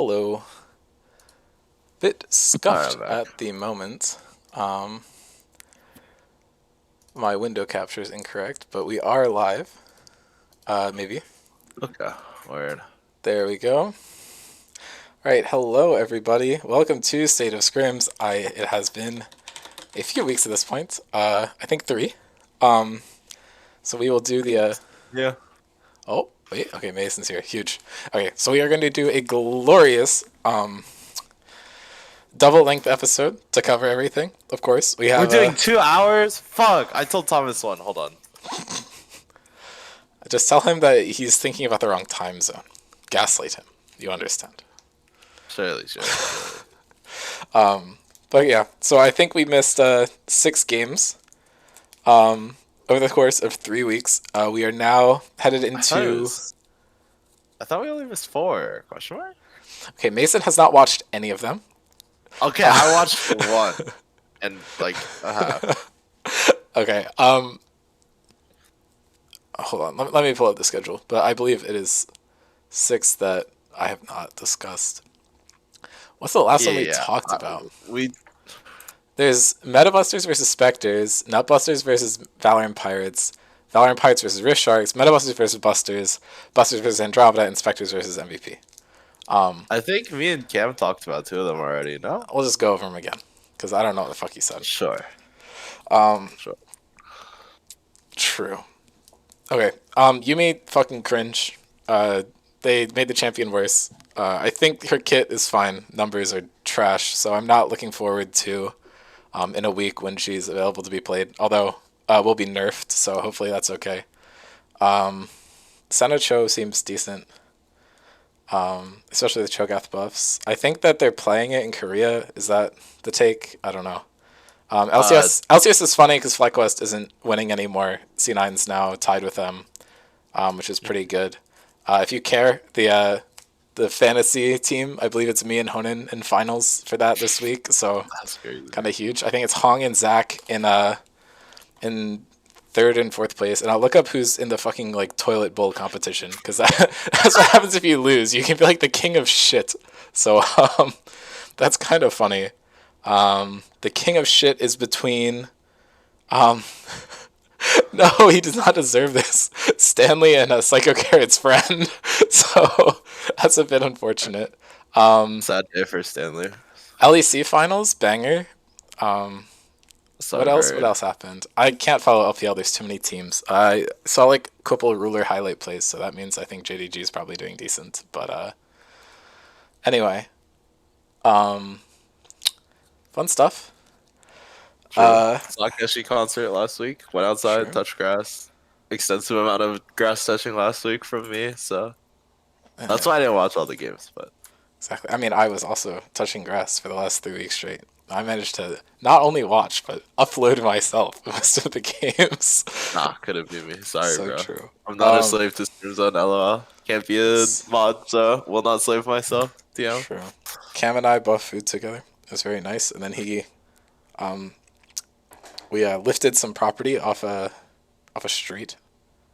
Hello. Bit scuffed Alright, back. at the moment. Um, my window capture is incorrect, but we are live. Maybe. Okay, weird. There we go. Alright, hello everybody. Welcome to State of Scrims. It has been a few weeks at this point. I think 3. Um, so we will do the, Yeah. oh, wait, okay, Mason's here. Huge. Okay, so we are going to do a glorious, double length episode to cover everything. Of course, we We're have doing 2 hours? Fuck, I told Thomas one. Hold on. just tell him that he's thinking about the wrong time zone. Gaslight him. You understand. Surely. But yeah, so I think we missed 6 games over the course of 3 weeks. We are now headed I thought it into. was. I thought we only missed 4. Question mark? Okay, Mason has not watched any of them. Okay, I watched one. And, like, a half. Okay, hold on. Let me pull up the schedule. But I believe it is 6 that I have not discussed. What's the last one we Yeah. talked about? We. There's Metabusters versus Spectres, Nutbusters versus Valorant Pirates, Valorant Pirates versus Rift Sharks, Metabusters versus Busters, Busters versus Andromeda, and Spectres versus MVP. I think me and Cam talked about 2 of them already, no? We'll just go over them again, because I don't know what the fuck he said. Sure. Sure. True. Okay, Yumi fucking cringe. They made the champion worse. I think her kit is fine. Numbers are trash, so I'm not looking forward to in a week when she's available to be played. Although will be nerfed, so hopefully that's okay. Senocho seems decent, especially the Cho'Gath buffs. I think that they're playing it in Korea. Is that the take? I don't know. LCS is funny because FlyQuest isn't winning anymore. C9's now tied with them, which is pretty good. If you care, the fantasy team, I believe it's me and Honan in finals for that this week. So That's crazy. kind of huge. I think it's Hong and Zach in third and fourth place, and I'll look up who's in the fucking like toilet bowl competition because that's what happens if you lose. You can be like the king of shit. So that's kind of funny. The king of shit is between. No, he does not deserve this. Stanley and Psycho Carrot's friend. So that's a bit unfortunate. Sad day for Stanley. LEC finals, banger. So What else? What heard. else happened? I can't follow LPL. There's too many teams. I saw like a couple of ruler highlight plays, so that means I think JDG is probably doing decent. But anyway, fun stuff. True. Sakashi concert last week. Went outside, Sure. touched grass. Extensive amount of grass touching last week from me, so that's why I didn't watch all the games. But Exactly. I mean, I was also touching grass for the last 3 weeks straight. I managed to not only watch but upload myself most of the games. nah, couldn't be me. Sorry, So bro. true. I'm not a slave to Scrims Zone. LOL. Can't be a It's mod, so will not slave myself. TM. true. Cam and I both food together. It was very nice. And then we lifted some property off a street.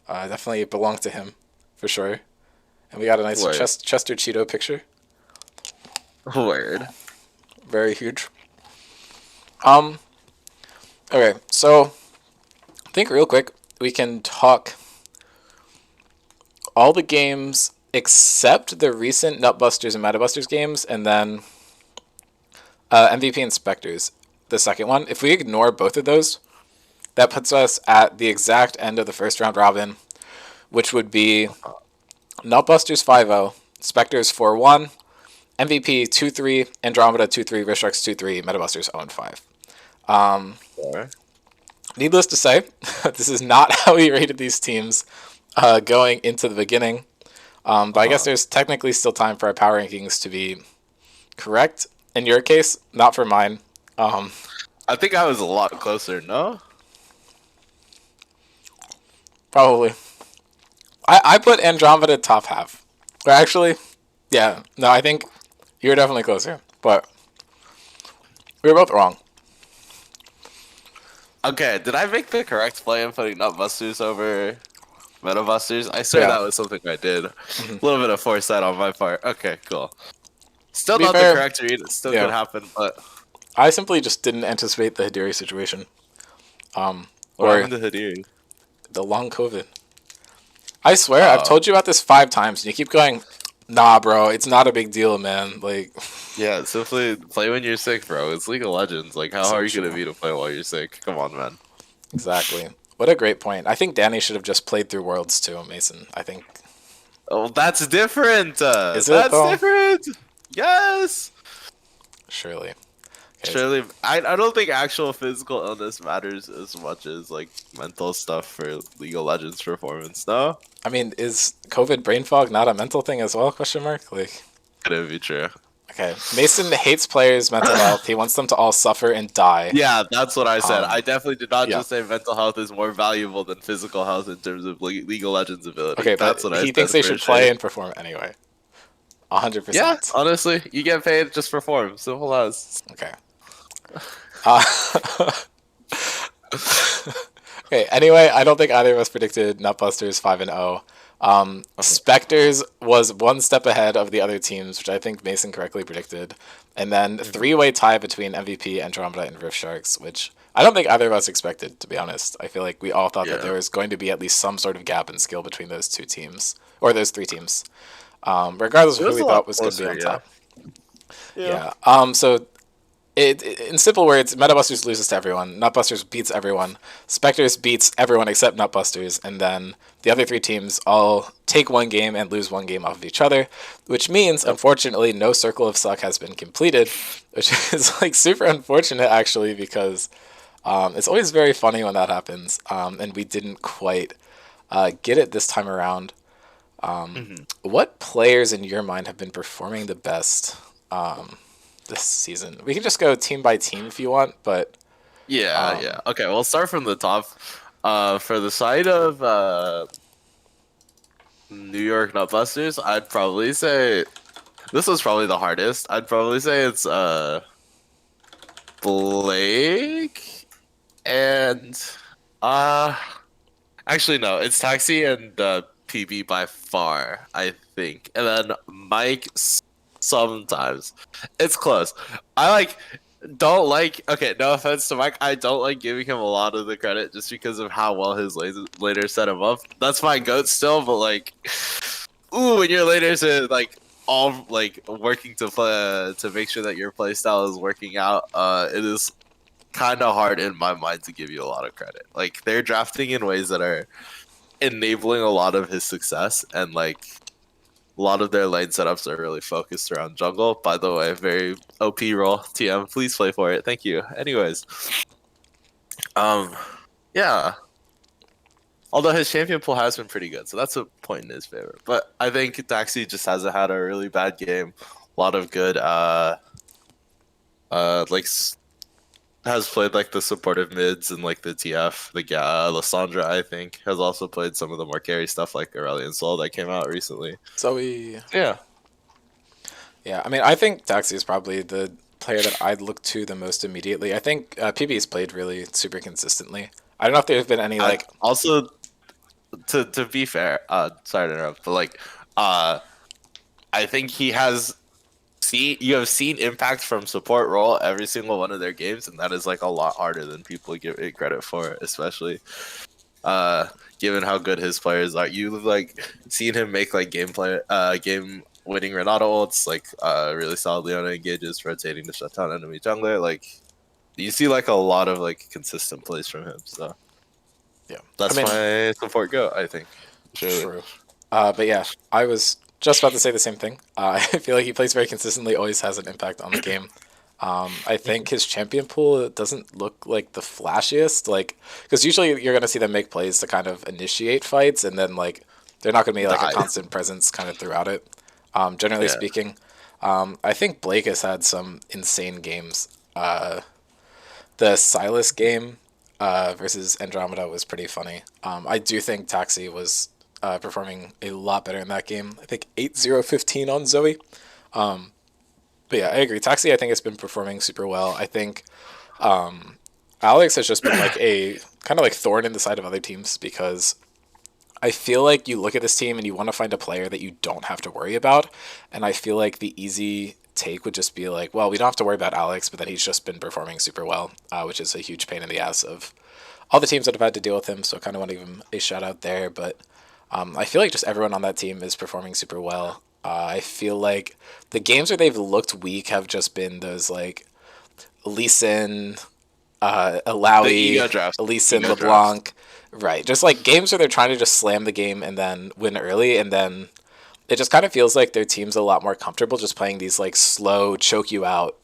Definitely belonged to him, for sure. And we got a nice Word. Chester Cheeto picture. Word. Very huge. Okay, so I think real quick we can talk all the games except the recent Nutbusters and Metabusters games, and then MVP and Spectres, the second one. If we ignore both of those, that puts us at the exact end of the first round robin, which would be Nutbusters 5-0, Spectres 4-1, MVP 2-3, Andromeda 2-3, Rift Sharks 2-3, Metabusters 0-5. Alright. Needless to say, this is not how we rated these teams going into the beginning. But I guess there's technically still time for our power rankings to be correct. In your case, not for mine. I think I was a lot closer. No. Probably. I put Andromeda top half. Or actually, yeah. No, I think you're definitely closer. But we were both wrong. Okay. Did I make the correct play in putting Nutbusters over Metabusters? I swear Yeah. that was something I did. A little bit of foresight on my part. Okay, cool. Still To be not the fair, correct read. It still could yeah, happen, but I simply just didn't anticipate the Hidiri situation. Um, what or happened to Hadiri? the long COVID. I swear, I've Uh, told you about this 5 times, and you keep going, nah, bro, it's not a big deal, man. Like, yeah, simply play when you're sick, bro. It's League of Legends. Like, how so hard are you gonna true. be to play while you're sick? Come on, man. Exactly. What a great point. I think Danny should have just played through Worlds too, Mason. I think. Oh, that's different. Is it That's though? different. Yes. Surely. Okay. Surely, I don't think actual physical illness matters as much as like mental stuff for League of Legends performance. No, I mean, is COVID brain fog not a mental thing as well? Question mark. Like, could it be true? okay. Mason hates players' mental health. He wants them to all suffer and die. Yeah, that's what I said. I Um, definitely did not yeah. just say mental health is more valuable than physical health in terms of League of Legends ability. Okay, That's but what I he thinks said they for should sure. play and perform anyway. A hundred Yeah, percent. honestly, you get paid just for form. Simple as. Okay. Uh, okay. Anyway, I don't think either of us predicted Nutbusters 5-0. Spectres was one step ahead of the other teams, which I think Mason correctly predicted, and then three-way tie between MVP, Andromeda, and Rift Sharks, which I don't think either of us expected. To be honest, I feel like we all thought that Yeah, there was going to be at least some sort of gap in skill between those two teams or those three teams, regardless it of who was we a lot thought was going to be closer. on Yeah, top. yeah. Yeah. So in simple words, Metabusters loses to everyone. Nutbusters beats everyone. Spectres beats everyone except Nutbusters, and then the other three teams all take one game and lose one game off of each other, which means, Yep. unfortunately, no Circle of Suck has been completed, which is like super unfortunate actually because it's always very funny when that happens, and we didn't quite get it this time around. hmm What players in your mind have been performing the best this season? We can just go team by team if you want, but Yeah, um, yeah. Okay, we'll start from the top. For the side of New York Nutbusters, I'd probably say this was probably the hardest. I'd probably say it's Blake and uh actually no, it's Taxi and PB by far, I think. And then Mike sometimes. It's close. I don't like okay, no offense to Mike, I don't like giving him a lot of the credit just because of how well his later set him up. That's my goat still, but like ooh, when your laters are like all like working to play to make sure that your play style is working out, it is kind of hard in my mind to give you a lot of credit. Like they're drafting in ways that are enabling a lot of his success, and like a lot of their lane setups are really focused around jungle. By the way, very OP role. TM, please play for it. Thank you. Anyways, um, yeah. Although his champion pool has been pretty good, so that's a point in his favor. But I think Daxi just hasn't had a really bad game. A lot of good, like has played like the supportive mids and like the TF. The Lysandra, I think, has also played some of the more carry stuff like Aurelion Sol that came out recently. Zoe. Yeah. Yeah, I mean, I think Taxi is probably the player that I'd look to the most immediately. I think PB's played really super consistently. I don't know if there's been any I like also to be fair, sorry to interrupt, but like uh I think he has you have seen impact from support role every single one of their games, and that is like a lot harder than people give it credit for, especially given how good his players are. You've like seen him make like game winning Renato ults, like really solid Leona engages, rotating to shut down enemy jungler. Like you see like a lot of like consistent plays from him. So yeah. I that's mean, my support go, I think. Surely. true. But yeah, I was just about to say the same thing. I feel like he plays very consistently, always has an impact on the game. I think his champion pool doesn't look like the flashiest, like because usually you're gonna see them make plays to kind of initiate fights, and then like they're not gonna be like a Die. constant presence kind of throughout it. Generally Yeah. speaking, I think Blake has had some insane games. The Silas game versus Andromeda was pretty funny. I do think Taxi was performing a lot better in that game. I think 8-0-15 on Zoe. But yeah, I agree. Taxi, I think, has been performing super well. I think Alex has just been like a kind of like thorn in the side of other teams because I feel like you look at this team and you want to find a player that you don't have to worry about. And I feel like the easy take would just be like, well, we don't have to worry about Alex, but then he's just been performing super well, which is a huge pain in the ass of all the teams that have had to deal with him. So I kind of want to give him a shout out there. But I feel like just everyone on that team is performing super well. I feel like the games where they've looked weak have just been those like Lee Sin, The Alawi, ego drafts. Lee Sin, Ego drafts. LeBlanc. Right. Just like games where they're trying to just slam the game and then win early, and then it just kind of feels like their team's a lot more comfortable just playing these like slow, choke you out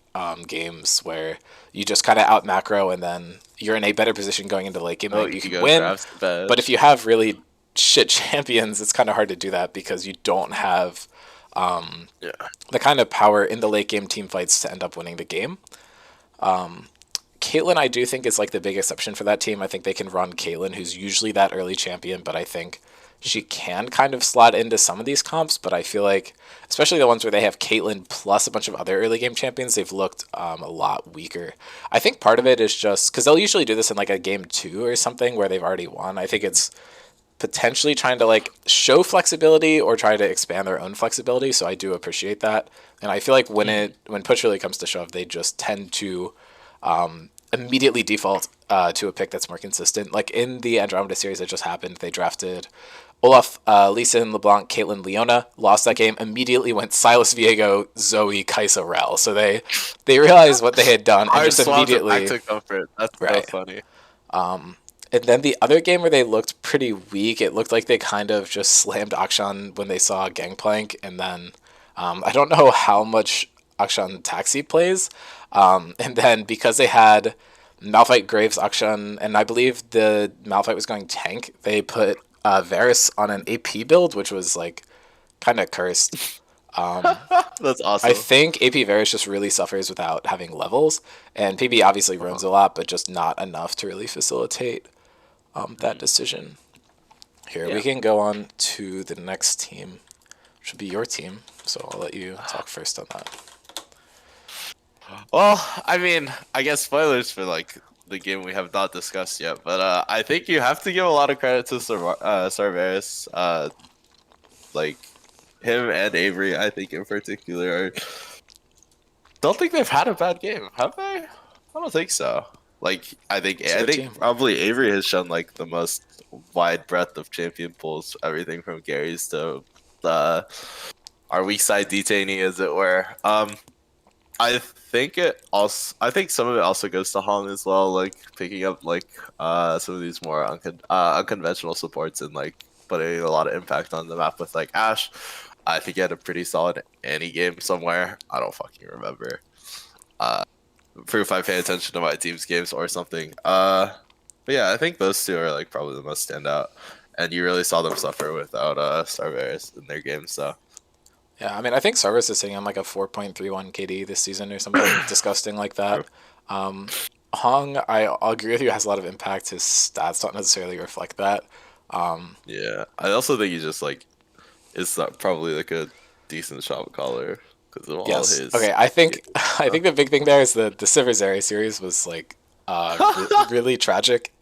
games where you just kind of out macro and then you're in a better position going into the late game Oh, that you can ego win. drafts bad. But if you have really shit champions, it's kind of hard to do that because you don't have Yeah. the kind of power in the late game team fights to end up winning the game. Caitlyn, I do think is like the big exception for that team. I think they can run Caitlyn, who's usually that early champion, but I think she can kind of slot into some of these comps. But I feel like, especially the ones where they have Caitlyn plus a bunch of other early game champions, they've looked a lot weaker. I think part of it is just because they'll usually do this in like a game two or something where they've already won. I think it's potentially trying to like show flexibility or try to expand their own flexibility. So I do appreciate that, and I feel like when push really comes to shove, they just tend to immediately default to a pick that's more consistent. Like in the Andromeda series that just happened, they drafted Olaf, Lisa, and LeBlanc, Caitlyn, Leona, lost that game, immediately went Silas Viego, Zoe, Kaisa, Rel. So they realized what they had done and I just swapped it back immediately to comfort. That's so right. funny. And then the other game where they looked pretty weak, it looked like they kind of just slammed Akshan when they saw Gangplank, and then I don't know how much Akshan Taxi plays, and then because they had Malphite, Graves, Akshan, and I believe the Malphite was going tank, they put Varus on an AP build, which was like kind of cursed. That's I awesome. think AP Varus just really suffers without having levels, and PB obviously runs a lot, but just not enough to really facilitate that Mhm. decision. Here, we Yeah. can go on to the next team, which will be your team. So I'll let you talk first on that. Well, I mean, I guess spoilers for like the game we have not discussed yet, but I think you have to give a lot of credit to Cerberus. Like him and Avery, I think in particular, don't think they've had a bad game, have they? I don't think so. Like It's a I good think team. probably Avery has shown like the most wide breadth of champion pools, everything from Gary's to uh, our weak side detainee, as it were. I think some of it also goes to Hong as well, like picking up like some of these more unconventional supports and like putting a lot of impact on the map with like Ash. I think he had a pretty solid Annie game somewhere. I don't fucking remember. Uh, Proof I pay attention to my team's games or something. But yeah, I think those two are like probably the most standout, and you really saw them suffer without Starbears in their games. So Yeah, I mean, I think Sarvis is sitting on like a 4.31 KD this season or something disgusting like that. Um, Hong, I'll agree with you, has a lot of impact. His stats don't necessarily reflect that. yeah, I also think he just like is probably like a decent shot caller because of all Yes. his. Okay. I Yeah, think I think the big thing there is the Sivers area series was like really tragic.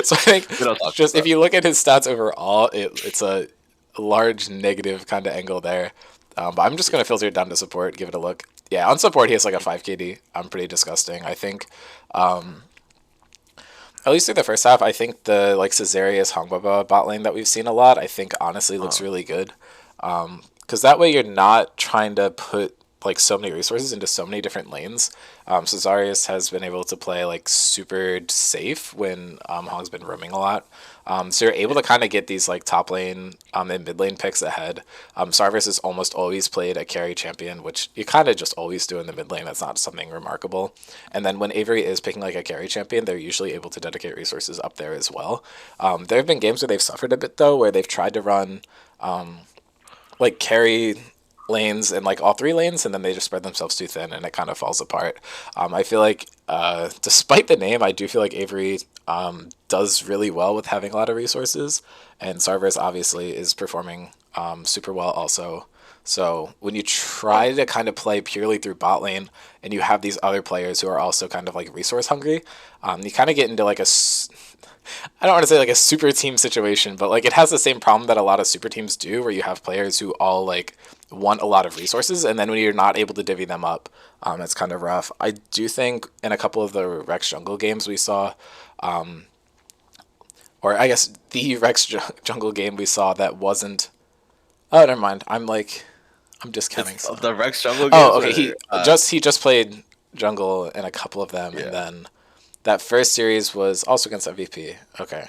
So I think we don't talk just if about you look at his stats overall, it's a large negative kind of angle there. But I'm just that. gonna filter it down to support, give it a look. Yeah, on support he has like a 5 KD. I'm pretty disgusting. I think at least through the first half, I think the like Caesarius Hongbaba bot lane that we've seen a lot, I think honestly looks Uh, really good. Because that way you're not trying to put like so many resources into so many different lanes. Caesarius has been able to play like super safe when Hong's been roaming a lot. So you're able yeah, to kind of get these like top lane and mid lane picks ahead. Sarvis has almost always played a carry champion, which you kind of just always do in the mid lane. That's not something remarkable. And then when Avery is picking like a carry champion, they're usually able to dedicate resources up there as well. There have been games where they've suffered a bit though, where they've tried to run like carry lanes and like all three lanes, and then they just spread themselves too thin, and it kind of falls apart. I feel like, despite the name, I do feel like Avery does really well with having a lot of resources, and Sarvis obviously is performing super well also. So when you try to kind of play purely through bot lane, and you have these other players who are also kind of like resource hungry, you kind of get into like I don't want to say like a super team situation, but like it has the same problem that a lot of super teams do, where you have players who all like want a lot of resources, and then when you're not able to divvy them up, it's kind of rough. I do think in a couple of the Rex Jungle games we saw, or I guess the Jungle game we saw that wasn't. Oh, never mind. I'm It's discounting some. the Rex Jungle Oh, games okay. are He just played Jungle in a couple of them, and yeah. then that first series was also against MVP. Okay.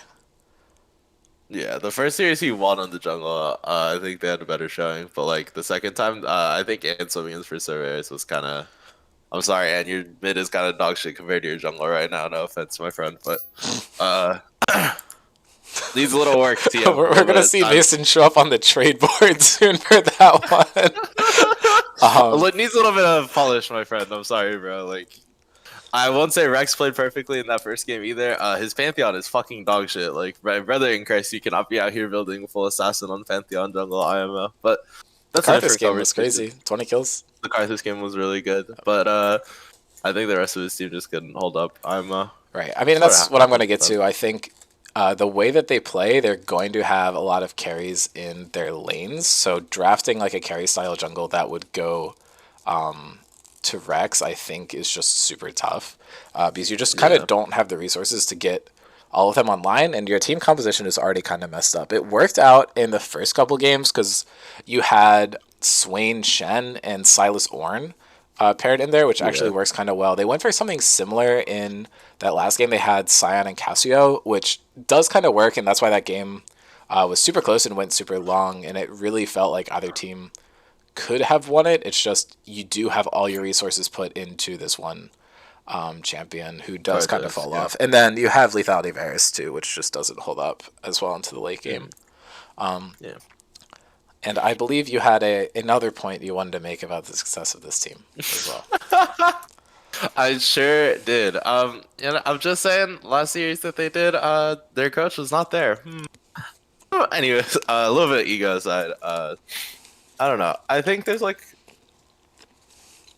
Yeah, the first series he won on the jungle, I think they had a better showing. But like the second time, I think Ansomnians for Surveyors was kind of. I'm sorry, and your mid is kind of dog shit compared to your jungle right now. No offense, my friend, but uh, needs a little work. TM, a We're little gonna bit of see time. Mason show up on the trade board soon for that one. Needs a little bit of polish, my friend. I'm sorry, bro. Like I won't say Rex played perfectly in that first game either. His Pantheon is fucking dog shit. Like, my brother in Christ, you cannot be out here building a full assassin on Pantheon jungle IMO. But The that's a Karthus different game was conversation. crazy. 20 kills. The Karthus game was really good, but I think the rest of his team just couldn't hold up IMO. Right. I mean, Sort that's of what I'm going happens to get with them. to. I think the way that they play, they're going to have a lot of carries in their lanes. So drafting like a carry style jungle that would go to Rex, I think, is just super tough because you just kind of Yeah, don't have the resources to get all of them online, and your team composition is already kind of messed up. It worked out in the first couple games because you had Swain Shen and Silas Ornn paired in there, which actually yeah, works kind of well. They went for something similar in that last game. They had Scion and Cassio, which does kind of work, and that's why that game was super close and went super long, and it really felt like either team could have won it. It's just you do have all your resources put into this one champion who does kind of Karthus, fall yeah. off. And then you have Lethality Varus too, which just doesn't hold up as well into the late game. Mm, yeah. And I believe you had another point you wanted to make about the success of this team as well. I sure did. I'm just saying, last series that they did, their coach was not there. Anyways, a little bit of ego aside. I don't know. I think there's like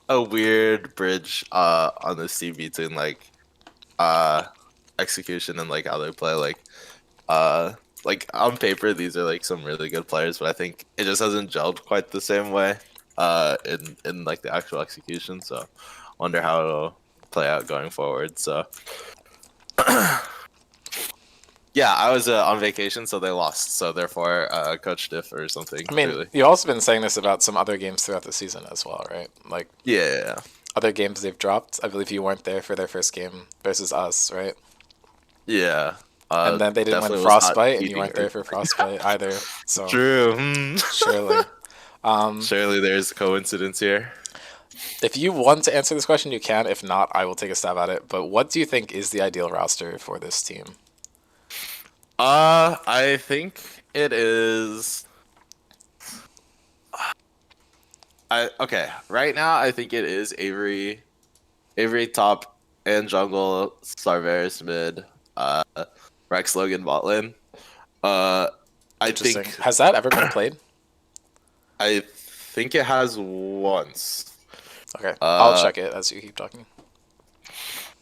a weird bridge on this team between uh execution and like how they play. Uh like on paper these are like some really good players, but I think it just hasn't gelled quite the same way in like the actual execution. So wonder how it'll play out going forward. So yeah, I was on vacation, so they lost. So therefore, coach diff or something. I mean, Clearly, you've also been saying this about some other games throughout the season as well, right? Like yeah, other games they've dropped. I believe you weren't there for their first game versus us, right? yeah. And then they didn't win Definitely was not Frostbite, and you eating weren't there for Frostbite either. So True. surely, Surely there's a coincidence here. if you want to answer this question, you can. If not, I will take a stab at it. But what do you think is the ideal roster for this team? I think it is. I okay. Right now, I think it is Avery top and jungle, Starveris mid, Rex Logan bot lane. Uh, I Interesting. think Has that ever been played? I think it has once. Okay, I'll Uh, check it as you keep talking.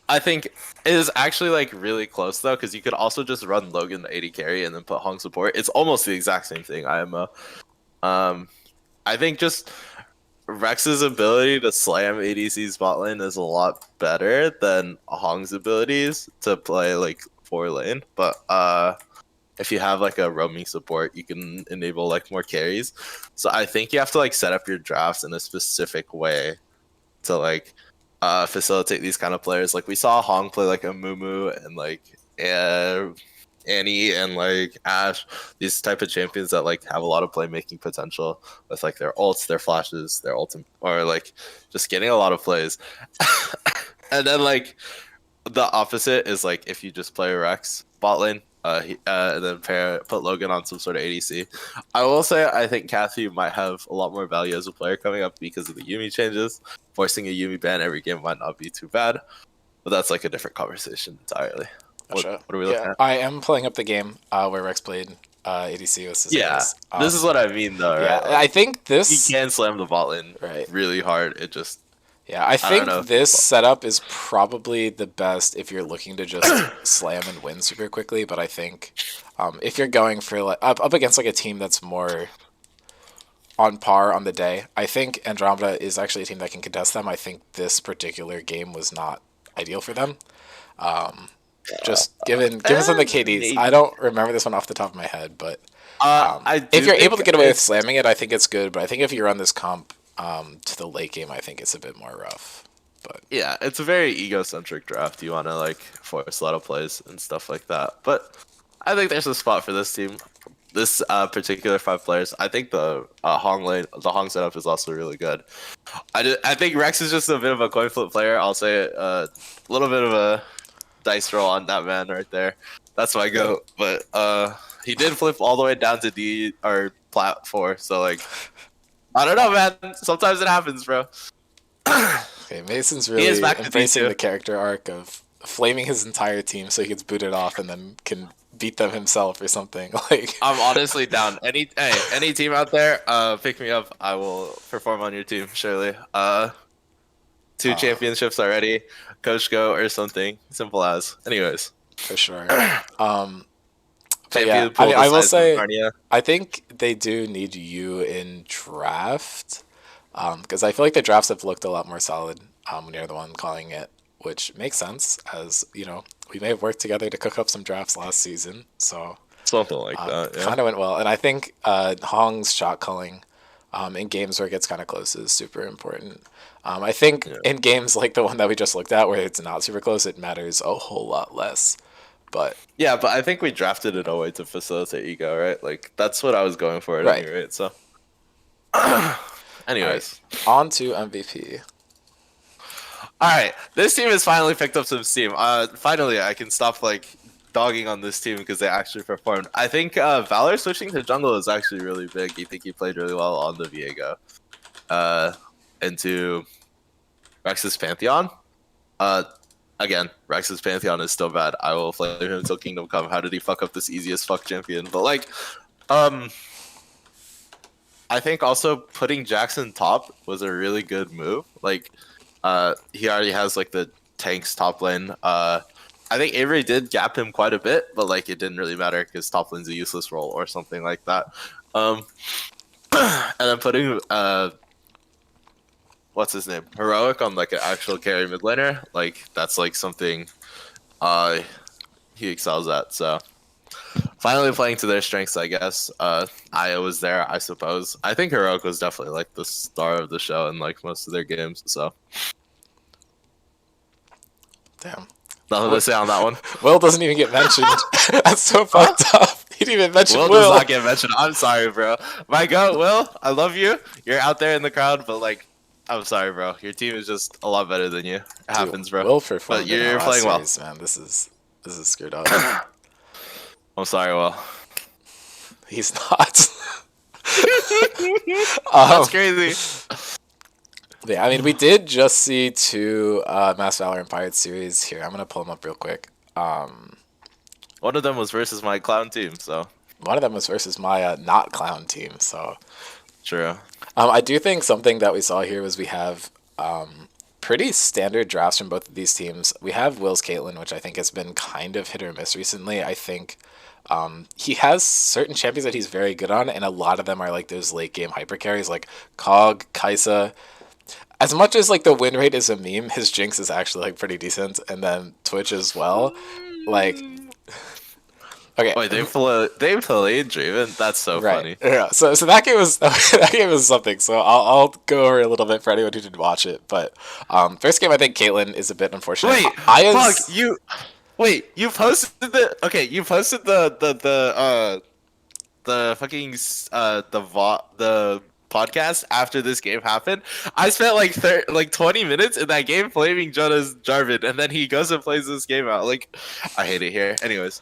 I think it is actually like really close though, because you could also just run Logan the 80 carry and then put Hong support. It's almost the exact same thing. I think just Rex's ability to slam ADC's bot lane is a lot better than Hong's abilities to play like 4 lane. But if you have like a roaming support, you can enable like more carries. So I think you have to like set up your drafts in a specific way to like facilitate these kind of players. Like we saw Hong play like a Mumu and like Annie and like Ash, these type of champions that like have a lot of playmaking potential with like their ults, their flashes, their ultimate, or like just getting a lot of plays. And then like the opposite is like if you just play Rex bot lane, and then put Logan on some sort of ADC. I will say I think Kathy might have a lot more value as a player coming up because of the Yumi changes. Forcing a Yumi ban every game might not be too bad, but that's like a different conversation entirely. Gotcha. What are we Yeah, looking at? I am pulling up the game where Rex played ADC with Yeah, Caesarius. this is what I mean though, Yeah, right? I Like think he this. can slam the bot lane Right. really hard. It just Yeah, I I don't think know. this setup is probably the best if you're looking to just slam and win super quickly. But I think if you're going for like up against like a team that's more on par on the day, I think Andromeda is actually a team that can contest them. I think this particular game was not ideal for them. Just given some of the KDs, I Maybe. don't remember this one off the top of my head, but I if do you're able think to get away with it's slamming it, I think it's good. But I think if you run this comp to the late game, I think it's a bit more rough. But yeah, it's a very egocentric draft. You want to like force a lot of plays and stuff like that. But I think there's a spot for this team. This particular five players. I think the Hong lane, the Hong setup is also really good. I think Rex is just a bit of a coin flip player. I'll say it. A little bit of a dice roll on that man right there. That's my goat. But he did flip all the way down to D or plat 4. So like, I don't know, man. Sometimes it happens, bro. okay, Mason's He is really back to embracing D2. the character arc of flaming his entire team so he gets booted off and then can beat them himself or something. Like, I'm honestly down. Any team out there, pick me up. I will perform on your team, surely. Two uh, championships already. Coach Go or something. Simple as. Anyways. for sure. But yeah, Champion I pool mean, the I will size of say, Narnia. I think they do need you in draft because I feel like the drafts have looked a lot more solid when you're the one calling it, which makes sense as you know we may have worked together to cook up some drafts last season, so Something like that, yeah. kind of went well. And I think Hong's shot calling in games where it gets kind of close is super important. I think Yeah. in games like the one that we just looked at, where it's not super close, it matters a whole lot less. But Yeah, but I think we drafted it away to facilitate ego, right? Like that's what I was going for at right, any rate. So all right, anyways. on to MVP. Alright. This team has finally picked up some steam. Finally I can stop like dogging on this team because they actually performed. I think Valor switching to jungle is actually really big. You think he played really well on the Viego. Into Rex's Pantheon. Uh, again, Rex's Pantheon is still bad. I will flame him until Kingdom Come. How did he fuck up this easiest fuck champion? But like, um, I think also putting Jackson top was a really good move. Like, he already has like the tanks top lane. I think Avery did gap him quite a bit, but like it didn't really matter because top lane's a useless role or something like that. And then putting what's his name, Heroic on like an actual carry mid laner, like that's like something uh he excels at. So finally playing to their strengths, I guess. Aya was there, I suppose. I think Heroic was definitely like the star of the show in like most of their games. So Damn. nothing to say on that one. Will doesn't even get mentioned. That's so fucked up. He didn't even mention Will does Will. not get mentioned. I'm sorry, bro. My God, Will, I love you. You're out there in the crowd, but like, I'm sorry, bro. Your team is just a lot better than you. It Dude, happens, bro. Will But performed in our you're last playing well. series, man. This is screwed up. I'm sorry, Will. He's not. That's crazy. Yeah, I mean, we did just see two Mass Valor and Pirates series here. I'm gonna pull them up real quick. One of them was versus my clown team, so One of them was versus my not clown team. So true. I do think something that we saw here was we have pretty standard drafts from both of these teams. We have Will's Caitlyn, which I think has been kind of hit or miss recently. I think he has certain champions that he's very good on, and a lot of them are like those late game hyper carries like Cog, Kaisa. As much as like the win rate is a meme, his Jinx is actually like pretty decent, and then Twitch as well. Like, okay, Wait, they played Draven. That's so right, funny. yeah. So that game was that game was something. So I'll go over a little bit for anyone who didn't watch it. But first game, I think Caitlyn is a bit unfortunate. Wait, fuck Aya's you. Wait, you posted the okay. You posted the fucking the podcast after this game happened. I spent like 20 minutes in that game flaming Jonah's Jarvan, and then he goes and plays this game out. Like, I hate it here. Anyways,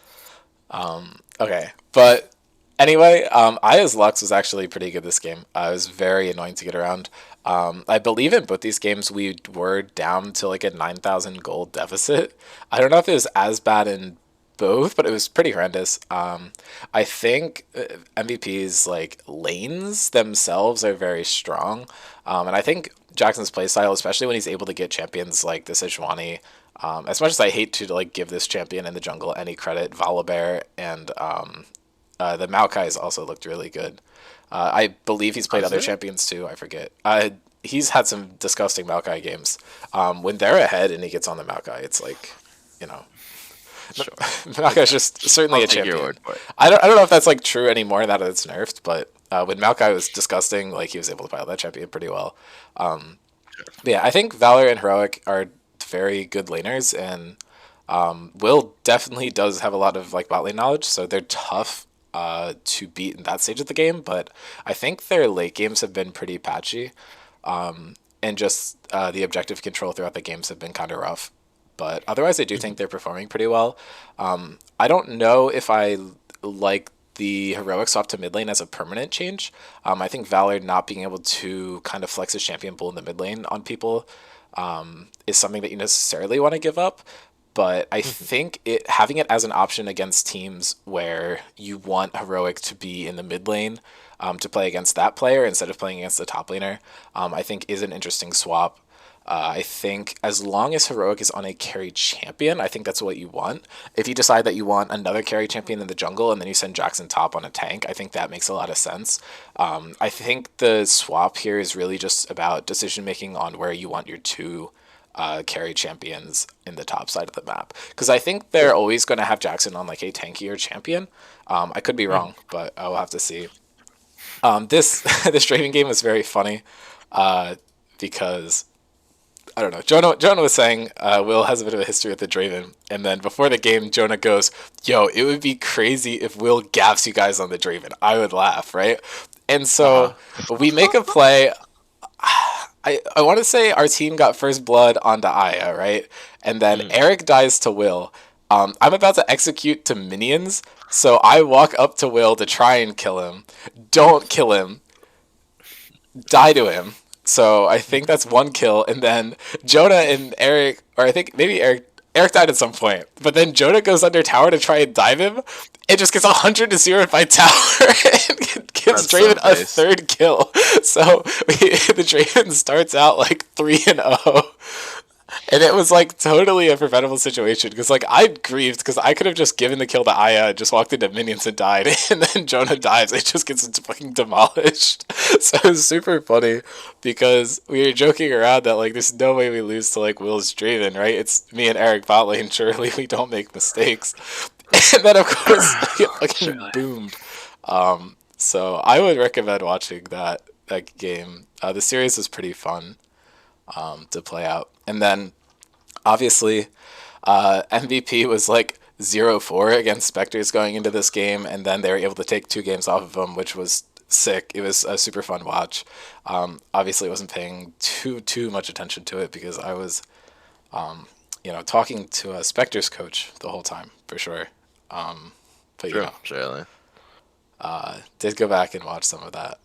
okay, but anyway, Aya's Lux was actually pretty good this game. It was very annoying to get around. I believe in both these games we were down to like a 9,000 gold deficit. I don't know if it was as bad in both, but it was pretty horrendous. I think MVP's like lanes themselves are very strong, and I think Jackson's playstyle, especially when he's able to get champions like the Sejuani. As much as I hate to like give this champion in the jungle any credit, Volibear and the Maokai's also looked really good. I believe he's played other Honestly? champions too. I forget. He's had some disgusting Maokai games. When they're ahead and he gets on the Maokai, it's like, you know, Sure. Maokai's just certainly I'll a take your champion. word for it. I don't know if that's like true anymore now that it's nerfed, but when Maokai was disgusting, like he was able to pilot that champion pretty well. But yeah, I think Valor and Heroic are very good laners, and Will definitely does have a lot of like bot lane knowledge, so they're tough to beat in that stage of the game. But I think their late games have been pretty patchy, and just the objective control throughout the games have been kind of rough. But otherwise, I do think they're performing pretty well. I don't know if I like the heroic swap to mid lane as a permanent change. I think Valor not being able to kind of flex his champion pool in the mid lane on people is something that you necessarily want to give up. But I think it having it as an option against teams where you want heroic to be in the mid lane to play against that player instead of playing against the top laner, I think is an interesting swap. I think as long as Heroic is on a carry champion, I think that's what you want. If you decide that you want another carry champion in the jungle and then you send Jackson top on a tank, I think that makes a lot of sense. I think the swap here is really just about decision making on where you want your two carry champions in the top side of the map. Because I think they're always going to have Jackson on like a tankier champion. I could be wrong, but I will have to see. This this Draven game was very funny because I don't know. Jonah was saying Will has a bit of a history with the Draven, and then before the game, Jonah goes, "Yo, it would be crazy if Will gaffs you guys on the Draven. I would laugh, right?" And so we make a play. I want to say our team got first blood onto Aya, right? And then Eric dies to Will. I'm about to execute to minions, so I walk up to Will to try and kill him. Don't kill him. Die to him. So I think that's one kill, and then Jonah and Eric, or I think maybe Eric died at some point, but then Jonah goes under tower to try and dive him. It just gets 100-0 by tower and gives That's so Draven a nice. third kill. So the Draven starts out like 3-0. And it was like totally a preventable situation because like I grieved because I could have just given the kill to Aya, just walked into minions and died, and then Jonah dies. It just gets fucking demolished. So it was super funny because we were joking around that like there's no way we lose to like Will's Draven, right? It's me and Eric bot lane. Surely we don't make mistakes. And then of course we get fucking Surely. boomed. So I would recommend watching that game. The series was pretty fun to play out. And then, obviously, MVP was like 0-4 against Spectres going into this game, and then they were able to take 2 games off of them, which was sick. It was a super fun watch. Obviously, wasn't paying too much attention to it because I was, talking to a Spectres coach the whole time for sure. But True, surely. did go back and watch some of that.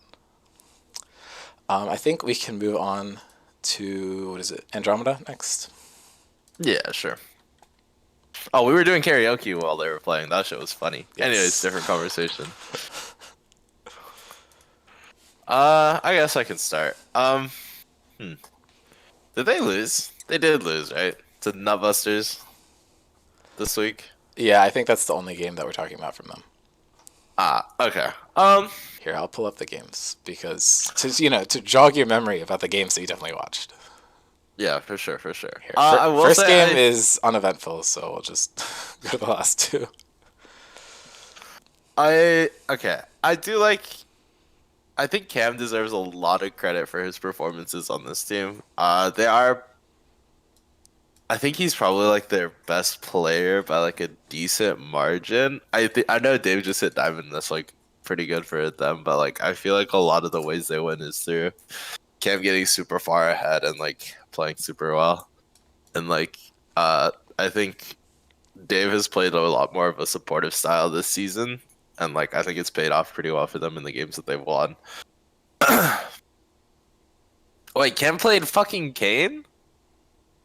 I think we can move on to what is it, Andromeda next. Yeah, sure. Oh, we were doing karaoke while they were playing. That shit was funny. Yes. Anyways, different conversation. I guess I can start. Did they lose? They did lose, right? To Nutbusters this week. Yeah, I think that's the only game that we're talking about from them. Okay. Here, I'll pull up the games because to jog your memory about the games that you definitely watched. Yeah, for sure. Here, I will first say game is uneventful, so we'll just go to the last two. okay. I do like. I think Cam deserves a lot of credit for his performances on this team. They are. I think he's probably like their best player by like a decent margin. I know Dave just hit diamond. That's like pretty good for them, but like I feel like a lot of the ways they win is through Cam getting super far ahead and like playing super well. And like I think Dave has played a lot more of a supportive style this season, and like I think it's paid off pretty well for them in the games that they've won. Wait, Cam played fucking Kane?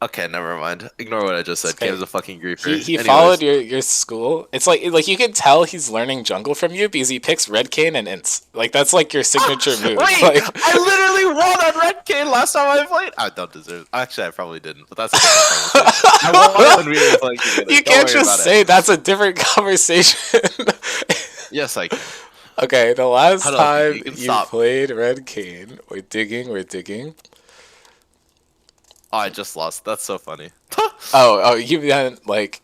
Okay, never mind. Ignore what I just It's said. okay. Cam's a fucking He griefer. he followed Anyways. your school. It's like you can tell he's learning jungle from you because he picks red cane and ints. Like that's like your signature move. Wait, Like I literally won on Red Cane last time I played. I don't deserve. Actually, I probably didn't, but that's a different conversation. I won when we were playing together. you Don't can't worry just about it. say that's a different conversation. Yes, I can. Okay, the How last else? time You can you stop. played red cane, we're digging, we're digging. Oh, I just lost. That's so funny. Oh, you meant like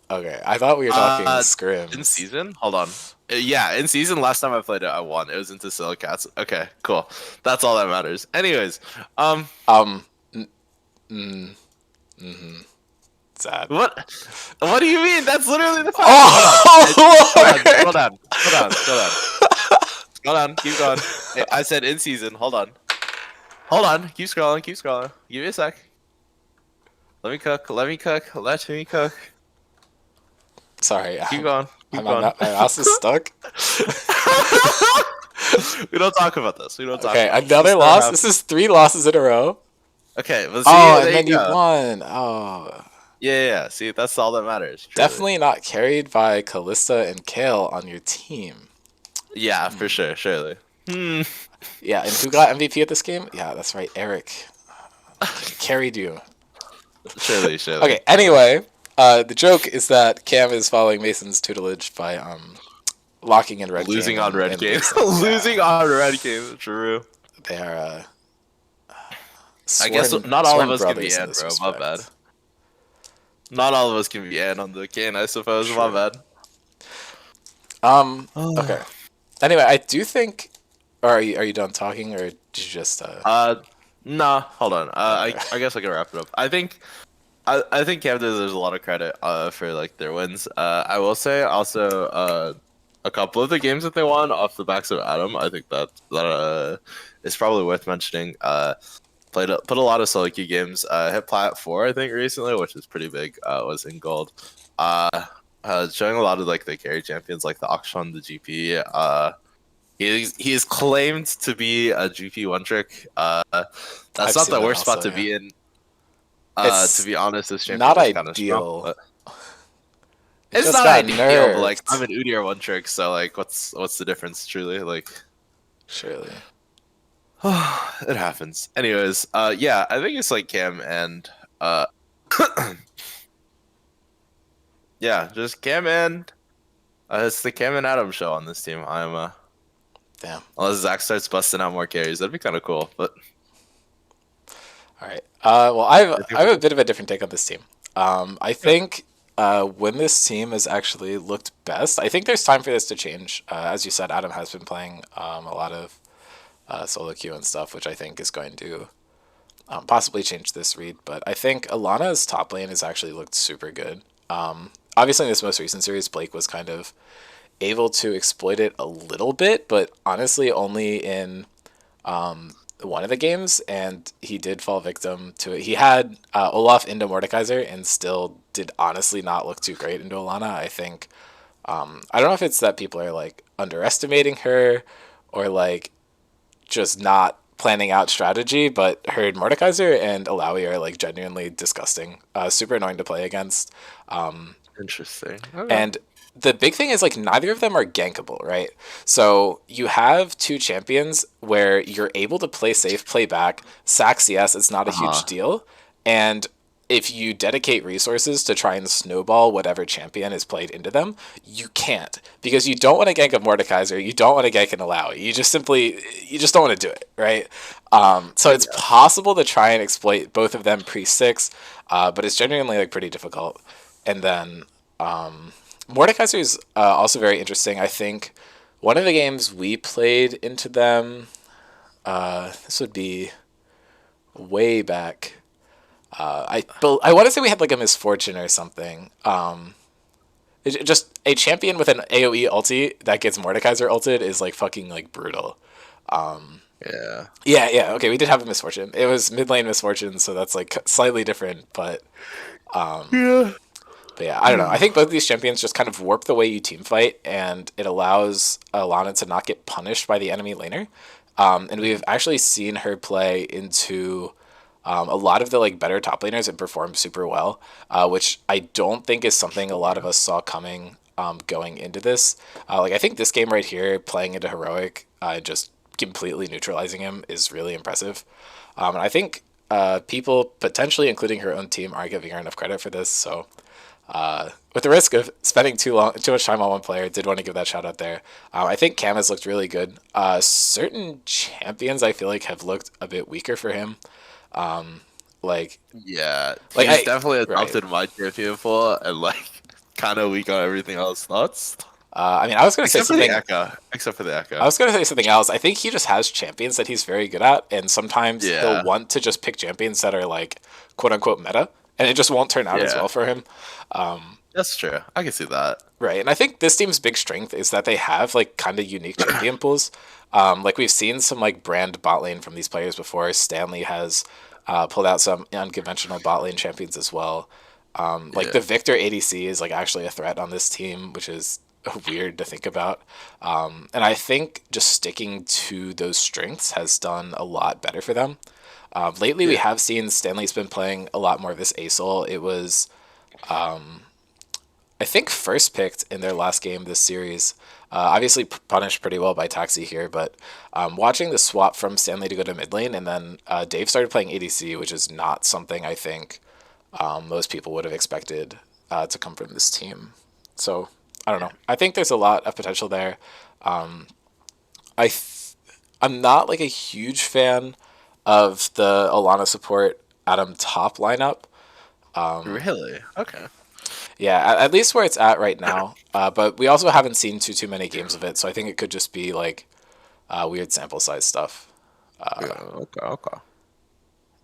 okay. I thought we were talking uh, in scrims. season. Hold on. Yeah, in season. Last time I played it, I won. It was into Silicats. Okay, cool. That's all that matters. Anyways, um, Um, mm, mm-hmm. Sad. what? What do you mean? That's literally the fact. Hold on. Hold Oh on. Scroll Lord! down. Scroll down. Scroll down. Hold on. Keep going. I said in season. Hold on. Hold on. Keep scrolling. Keep scrolling. Give me a sec. Let me cook. Let me cook. Let me cook. Sorry, Keep going. Keep my going. my mouse is stuck. We don't talk about this. We don't talk Okay, about this. another This never loss. happened. This is 3 losses in a row. Okay, well, see, Oh, and there you then you go. won. Oh, Yeah. See, that's all that matters, truly. definitely not carried by Callista and Kale on your team. Yeah, for sure, surely. Hmm. Yeah, and who got MVP at this game? Yeah, that's right, Eric carried you. Surely, surely, Okay, surely. anyway, the joke is that Cam is following Mason's tutelage by locking in Red Cane Losing on Red and Game. losing. Losing Yeah, on Red Game. True. they are I guess sworn not all of sworn us can be brothers in Ann, this bro. My bad. respect. Not all of us can be Ann on the cane, I suppose. My True. bad. Um. Okay. Anyway, I do think. Or are you done talking, or did you just Uh, nah. Hold on. Okay. I guess I can wrap it up. I think Cavs deserves a lot of credit for like their wins. I will say also a couple of the games that they won off the backs of Adam. I think that is probably worth mentioning. Put a lot of solo queue games. Hit plat 4 I think recently, which is pretty big. Was in gold. Uh, showing a lot of like the carry champions like the Akshan, the GP. He is claimed to be a GP one trick. That's I've not seen the that worst spot also. to Yeah, be in. To it's be honest, this champion not is kind of strong, ideal. but It it's just not got ideal. But like, I'm nerfed. an Udyr one trick, so like, what's the difference? Truly, like, Surely. it happens. Anyways, yeah, I think it's like Cam and yeah, just Cam and it's the Cam and Adam show on this team. I'm Damn. unless Zach starts busting out more carries, that'd be kind of cool. But All right. Well, I have a bit of a different take on this team. I yeah. think when this team has actually looked best, I think there's time for this to change. As you said, Adam has been playing a lot of solo queue and stuff, which I think is going to possibly change this read. But I think Alana's top lane has actually looked super good. Obviously, in this most recent series, Blake was kind of able to exploit it a little bit, but honestly, only in one of the games, and he did fall victim to it. He had Olaf into Mordekaiser and still did honestly not look too great into Alana. I think I don't know if it's that people are like underestimating her or like just not planning out strategy, but her Mordekaiser and Alawi are like genuinely disgusting, super annoying to play against. Interesting. Okay. And the big thing is like neither of them are gankable, right? So you have two champions where you're able to play safe, play back, sack CS, it's not a huge Uh-huh. deal. And if you dedicate resources to try and snowball whatever champion is played into them, you can't. Because you don't want to gank a Mordekaiser, you don't want to gank an Alawi. You just don't want to do it, right? So it's Yeah. possible to try and exploit both of them pre-6, but it's genuinely like pretty difficult. And then Mordekaiser is also very interesting. I think one of the games we played into them, this would be way back. I want to say we had like a misfortune or something. Just a champion with an AOE ulti that gets Mordekaiser ulted is like fucking like brutal. Yeah. Yeah. Okay, we did have a misfortune. It was mid lane misfortune, so that's like slightly different. Yeah. But yeah, I don't know. I think both of these champions just kind of warp the way you team fight, and it allows Alana to not get punished by the enemy laner. And we've actually seen her play into A lot of the like better top laners have performed super well, which I don't think is something a lot of us saw coming going into this. Like I think this game right here, playing into heroic, just completely neutralizing him is really impressive. And I think people potentially, including her own team, aren't giving her enough credit for this. So with the risk of spending too much time on one player, did want to give that shout out there. I think Cam has looked really good. Certain champions I feel like have looked a bit weaker for him. Like Yeah, like he's I definitely right. adopted my champion pool and like kind of weak on everything else. Thoughts? I mean, I was gonna say Except for the something. echo. Except for the I echo. was gonna say something else. I think he just has champions that he's very good at, and sometimes he'll Yeah, want to just pick champions that are like quote unquote meta, and it just won't turn out as yeah, well for him. that's true. I can see that. Right, and I think this team's big strength is that they have like kind of unique champion pools. Like we've seen some like brand bot lane from these players before. Stanley has pulled out some unconventional bot lane champions as well. Like Yeah, the Victor ADC is like actually a threat on this team, which is weird to think about. And I think just sticking to those strengths has done a lot better for them. Lately, we yeah, have seen Stanley's been playing a lot more of this ASOL. It was I think first picked in their last game this series. Obviously punished pretty well by Taxi here, but watching the swap from Stanley to go to mid lane, and then Dave started playing ADC, which is not something I think most people would have expected to come from this team. So I don't know. I think there's a lot of potential there. I th- I'm not like a huge fan of the Alana support Adam top lineup. really. Okay. Yeah, at least where it's at right now. But we also haven't seen too many games of it, so I think it could just be like weird sample size stuff. Yeah, okay. Okay.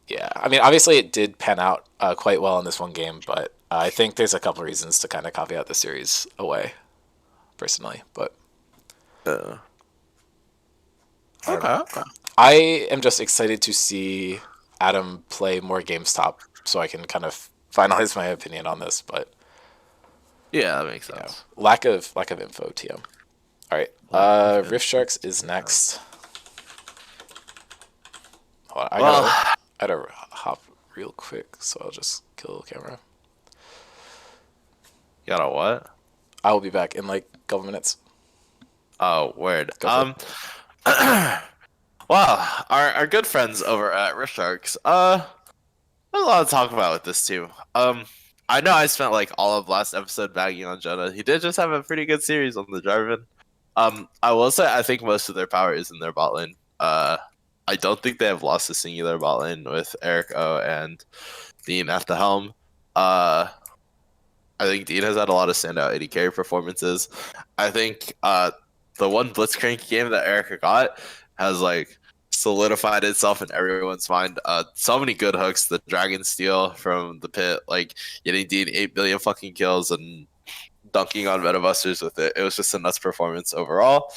Yeah, I mean, obviously it did pan out quite well in this one game, but I think there's a couple reasons to kind of copy out the series away, personally. But Uh, I don't okay. know. Okay. I am just excited to see Adam play more games top, so I can kind of finalize my opinion on this. But Yeah, that makes yeah, sense. lack of info, TM. All right, Lack of Rift Sharks is info. next. Hold on, Well, I gotta hop real quick, so I'll just kill the camera. you got a what? I will be back in like a couple minutes. Oh, word. Go for it. Wow, our good friends over at Rift Sharks. There's a lot to talk about with this team. I know I spent like all of last episode bagging on Jonah. He did just have a pretty good series on the Jarvan. I will say I think most of their power is in their bot lane. I don't think they have lost a singular bot lane with Eric O and Dean at the helm. Uh, I think Dean has had a lot of standout AD carry performances. I think the one Blitzcrank game that Erica got has like solidified itself in everyone's mind. So many good hooks. The Dragon Steel from the pit, like getting Dean 8 billion fucking kills and dunking on Metabusters with it. It was just a nuts performance overall.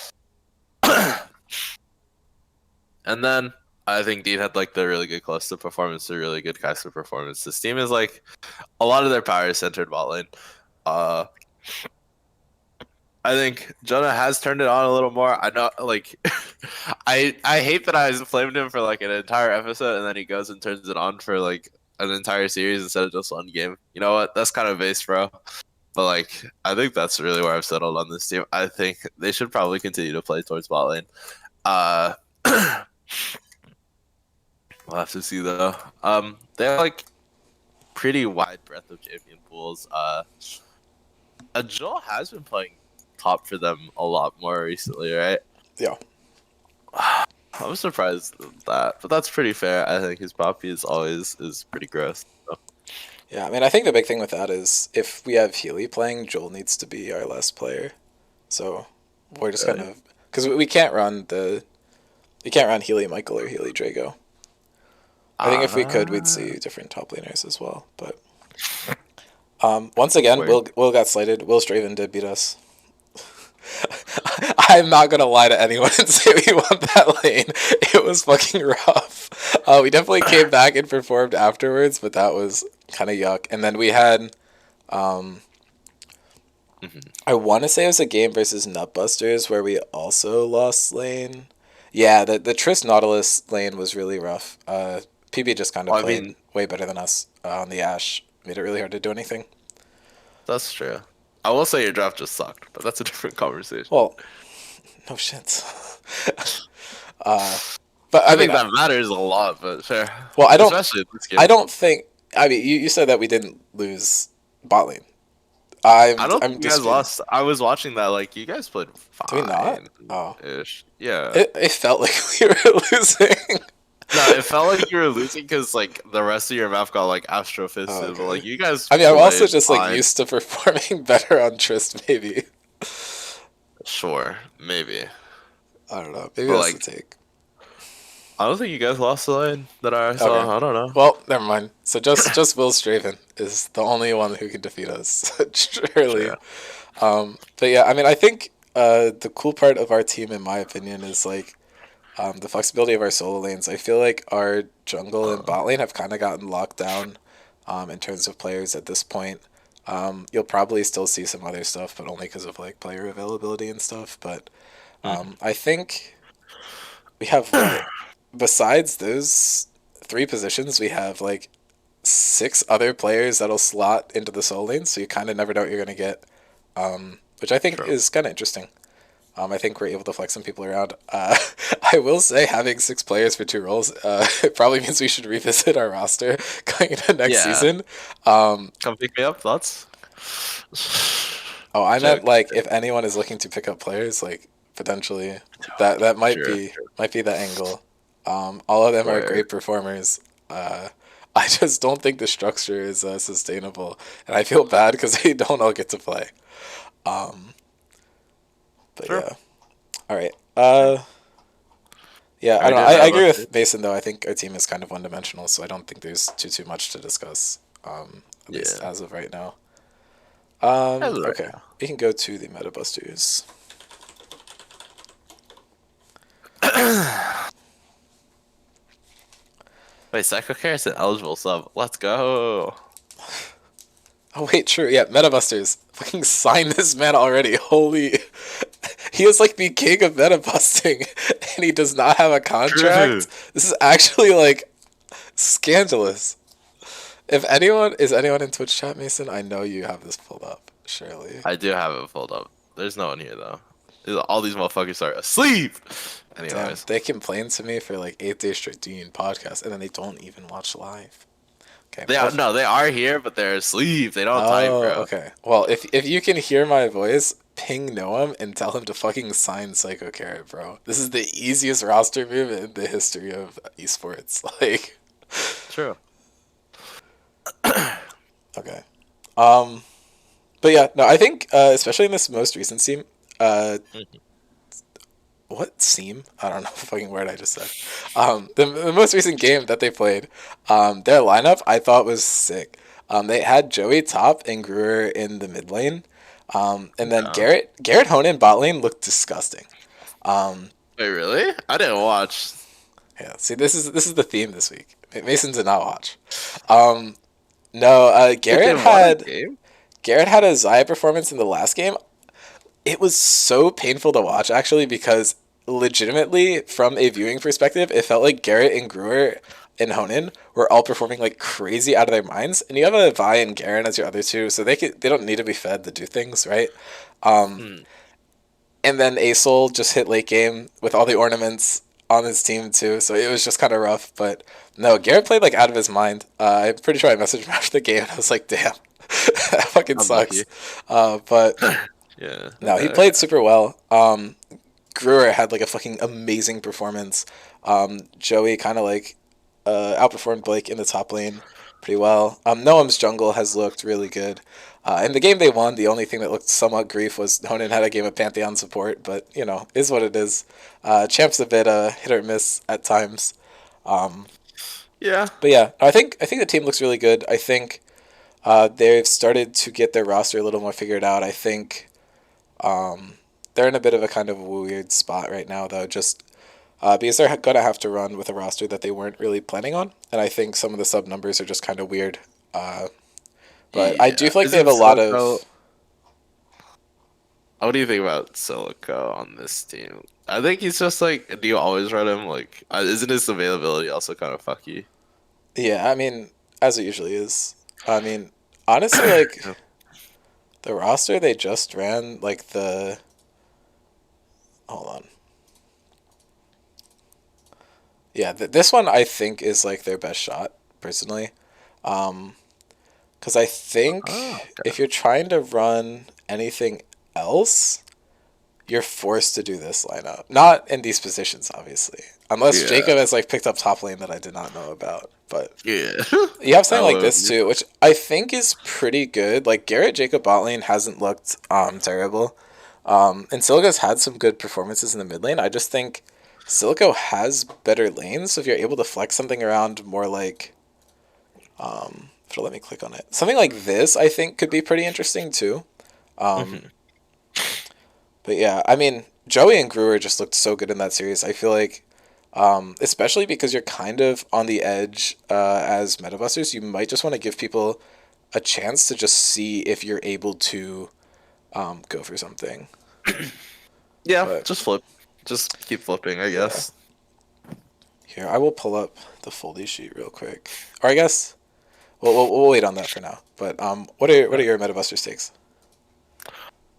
And then I think Dean had like the really good cluster performance, the really good caster performance. This team is like a lot of their power is centered bot lane. Uh, I think Jonah has turned it on a little more. I know, like, I hate that I flamed him for like an entire episode, and then he goes and turns it on for like an entire series instead of just one game. You know what? That's kind of base, bro. But like, I think that's really where I've settled on this team. I think they should probably continue to play towards bot lane. Uh, we'll have to see though. They have like pretty wide breadth of champion pools. Joel has been playing top for them a lot more recently, right? Yeah. I'm surprised at that, but that's pretty fair. I think his poppy is always is pretty gross. So. Yeah, I mean, I think the big thing with that is if we have Healy playing, Joel needs to be our last player. So we're just kind Really? of because we can't run Healy Michael or Healy Drago. I think if we could, we'd see different top laners as well. But once again, Word. Will got slighted. Will Straven did beat us. I'm not gonna lie to anyone and say we won that lane. It was fucking rough. We definitely came back and performed afterwards, but that was kind of yuck. And then we had, Mhm. I want to say it was a game versus Nutbusters where we also lost lane. Yeah, the Triss Nautilus lane was really rough. PB just kind of Well, I played mean, way better than us on the Ash. Made it really hard to do anything. that's true. I will say your draft just sucked, but that's a different conversation. Well, no shit. uh, but I I mean, think that matters a lot, but fair. well, Especially in this I game. don't think. I mean, you said that we didn't lose bot lane. I don't I'm think you guys disputing. lost. I was watching that, like, you guys played Do we not? Oh, fine-ish. Yeah. it felt like we were losing. No, it felt like you were losing because, like, the rest of your map got, like, Oh, astrofisted, but, okay. like, you guys I mean, I'm also played just like fine. used to performing better on Trist. Maybe Sure, maybe. I don't know. Maybe But, that's the like, take. I don't think you guys lost the lane that I Okay. saw. I don't know. Well, never mind. So just Will Straven is the only one who can defeat us. Surely. Sure. But yeah, I mean, I think the cool part of our team, in my opinion, is like the flexibility of our solo lanes. I feel like our jungle and Uh, bot lane have kind of gotten locked down in terms of players at this point. You'll probably still see some other stuff, but only because of like player availability and stuff. But I think we have what besides those three positions, we have like six other players that'll slot into the soul lane, so you kind of never know what you're gonna get, which I think True. is kind of interesting. I think we're able to flex some people around. I will say having six players for two roles it probably means we should revisit our roster going into next Yeah. season. Um, Come pick me up. Thoughts? oh, I meant Joke. like if anyone is looking to pick up players, like potentially that Sure. might be the angle. All of them are Where? great performers. I just don't think the structure is sustainable, and I feel bad because they don't all get to play. Um, but Sure. yeah, all right. Sure. Yeah, I I don't already know. did I that agree about with it. Mason though. I think our team is kind of one dimensional, so I don't think there's too much to discuss. At least Yeah. as of right now. That's right Okay, we can go to the meta busters. now. Wait, Psycho Care is an eligible sub. Let's go. Oh wait, true. Yeah, meta busters. Fucking sign this man already. Holy, he is like the king of meta busting, and he does not have a True. contract. This is actually like scandalous. If anyone is anyone in Twitch chat, Mason, I know you have this pulled up. Surely. I do have it pulled up. There's no one here though. All these motherfuckers are asleep. Damn, Anyways. they complain to me for like 8 days straight doing podcast, and then they don't even watch live. Okay. They Well, are no, they are here, but they're asleep. They don't have time, oh, bro. okay. Well, if you can hear my voice, ping Noam and tell him to fucking sign Psycho Carrot, bro. This is the easiest roster move in the history of esports. Like, True. okay. But yeah, no, I think especially in this most recent team, uh, what seam? I don't know the fucking word I just said. The most recent game that they played, their lineup I thought was sick. They had Joey top and Greer in the mid lane, and then Yeah. Garrett Honan bot lane looked disgusting. Um, Wait, really? I didn't watch. yeah, see, this is the theme this week. Mason did not watch. Um, no, Wait, they won a game? Garrett had a Zaya performance in the last game. It was so painful to watch actually because legitimately from a viewing perspective it felt like Garrett and Gruer and Honan were all performing like crazy out of their minds, and you have a Vi and Garen as your other two, so they don't need to be fed to do things right. Hmm. And then Asol just hit late game with all the ornaments on his team too, so it was just kind of rough. But no, Garrett played like out of his mind. I'm pretty sure I messaged him after the game and I was like, damn, that fucking sucks. Unlucky. But Yeah. no, he Okay. played super well. Gruer had like a fucking amazing performance. Joey kind of like outperformed Blake in the top lane pretty well. Noam's jungle has looked really good. In the game they won, the only thing that looked somewhat grief was Honan had a game of Pantheon support, but you know, is what it is. Champ's a bit hit or miss at times. Um, Yeah. but yeah, I think the team looks really good. I think they've started to get their roster a little more figured out. I think they're in a bit of a kind of weird spot right now, though, just because they're going to have to run with a roster that they weren't really planning on. And I think some of the sub numbers are just kind of weird. But I do Yeah. feel like they have Isn't a lot Silico? of. What do you think about Silico on this team? I think he's just like. Do you always run him? Like, isn't his availability also kind of fucky? Yeah, I mean, as it usually is. I mean, honestly, like Yeah. the roster they just ran, like the hold on, yeah, this one I think is like their best shot personally. Um, because I Oh, think okay. if you're trying to run anything else, you're forced to do this lineup. Not in these positions, obviously, unless Yeah. Jacob has like picked up top lane that I did not know about, but. Yeah. You have something I like would. this too, which I think is pretty good. Like Garrett Jacob bot lane hasn't looked terrible. And Silica's had some good performances in the mid lane. I just think Silico has better lanes, so if you're able to flex something around more like so let me click on it. Something like this I think could be pretty interesting too. Um, Mhm. but yeah, I mean Joey and Brewer just looked so good in that series. I feel like especially because you're kind of on the edge as metabusters, you might just want to give people a chance to just see if you're able to go for something. Yeah, But just flip. Just keep flipping, I yeah, guess. here I will pull up the foldy sheet real quick, or I guess we'll wait on that for now. But what are your metabuster takes?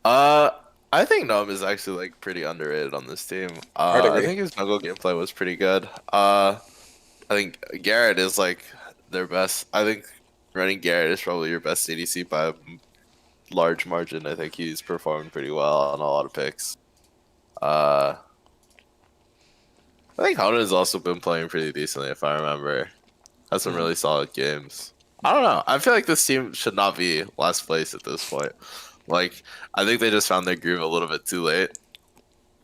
Uh, I think Gnome is actually like pretty underrated on this team. Hard I agree. think his jungle gameplay was pretty good. I think Garrett is like their best. I think running Garrett is probably your best ADC by a large margin. I think he's performed pretty well on a lot of picks. Uh, I think Honda's also been playing pretty decently, if I remember. Has some Mhm. really solid games. I don't know. I feel like this team should not be last place at this point. Like, I think they just found their groove a little bit too late.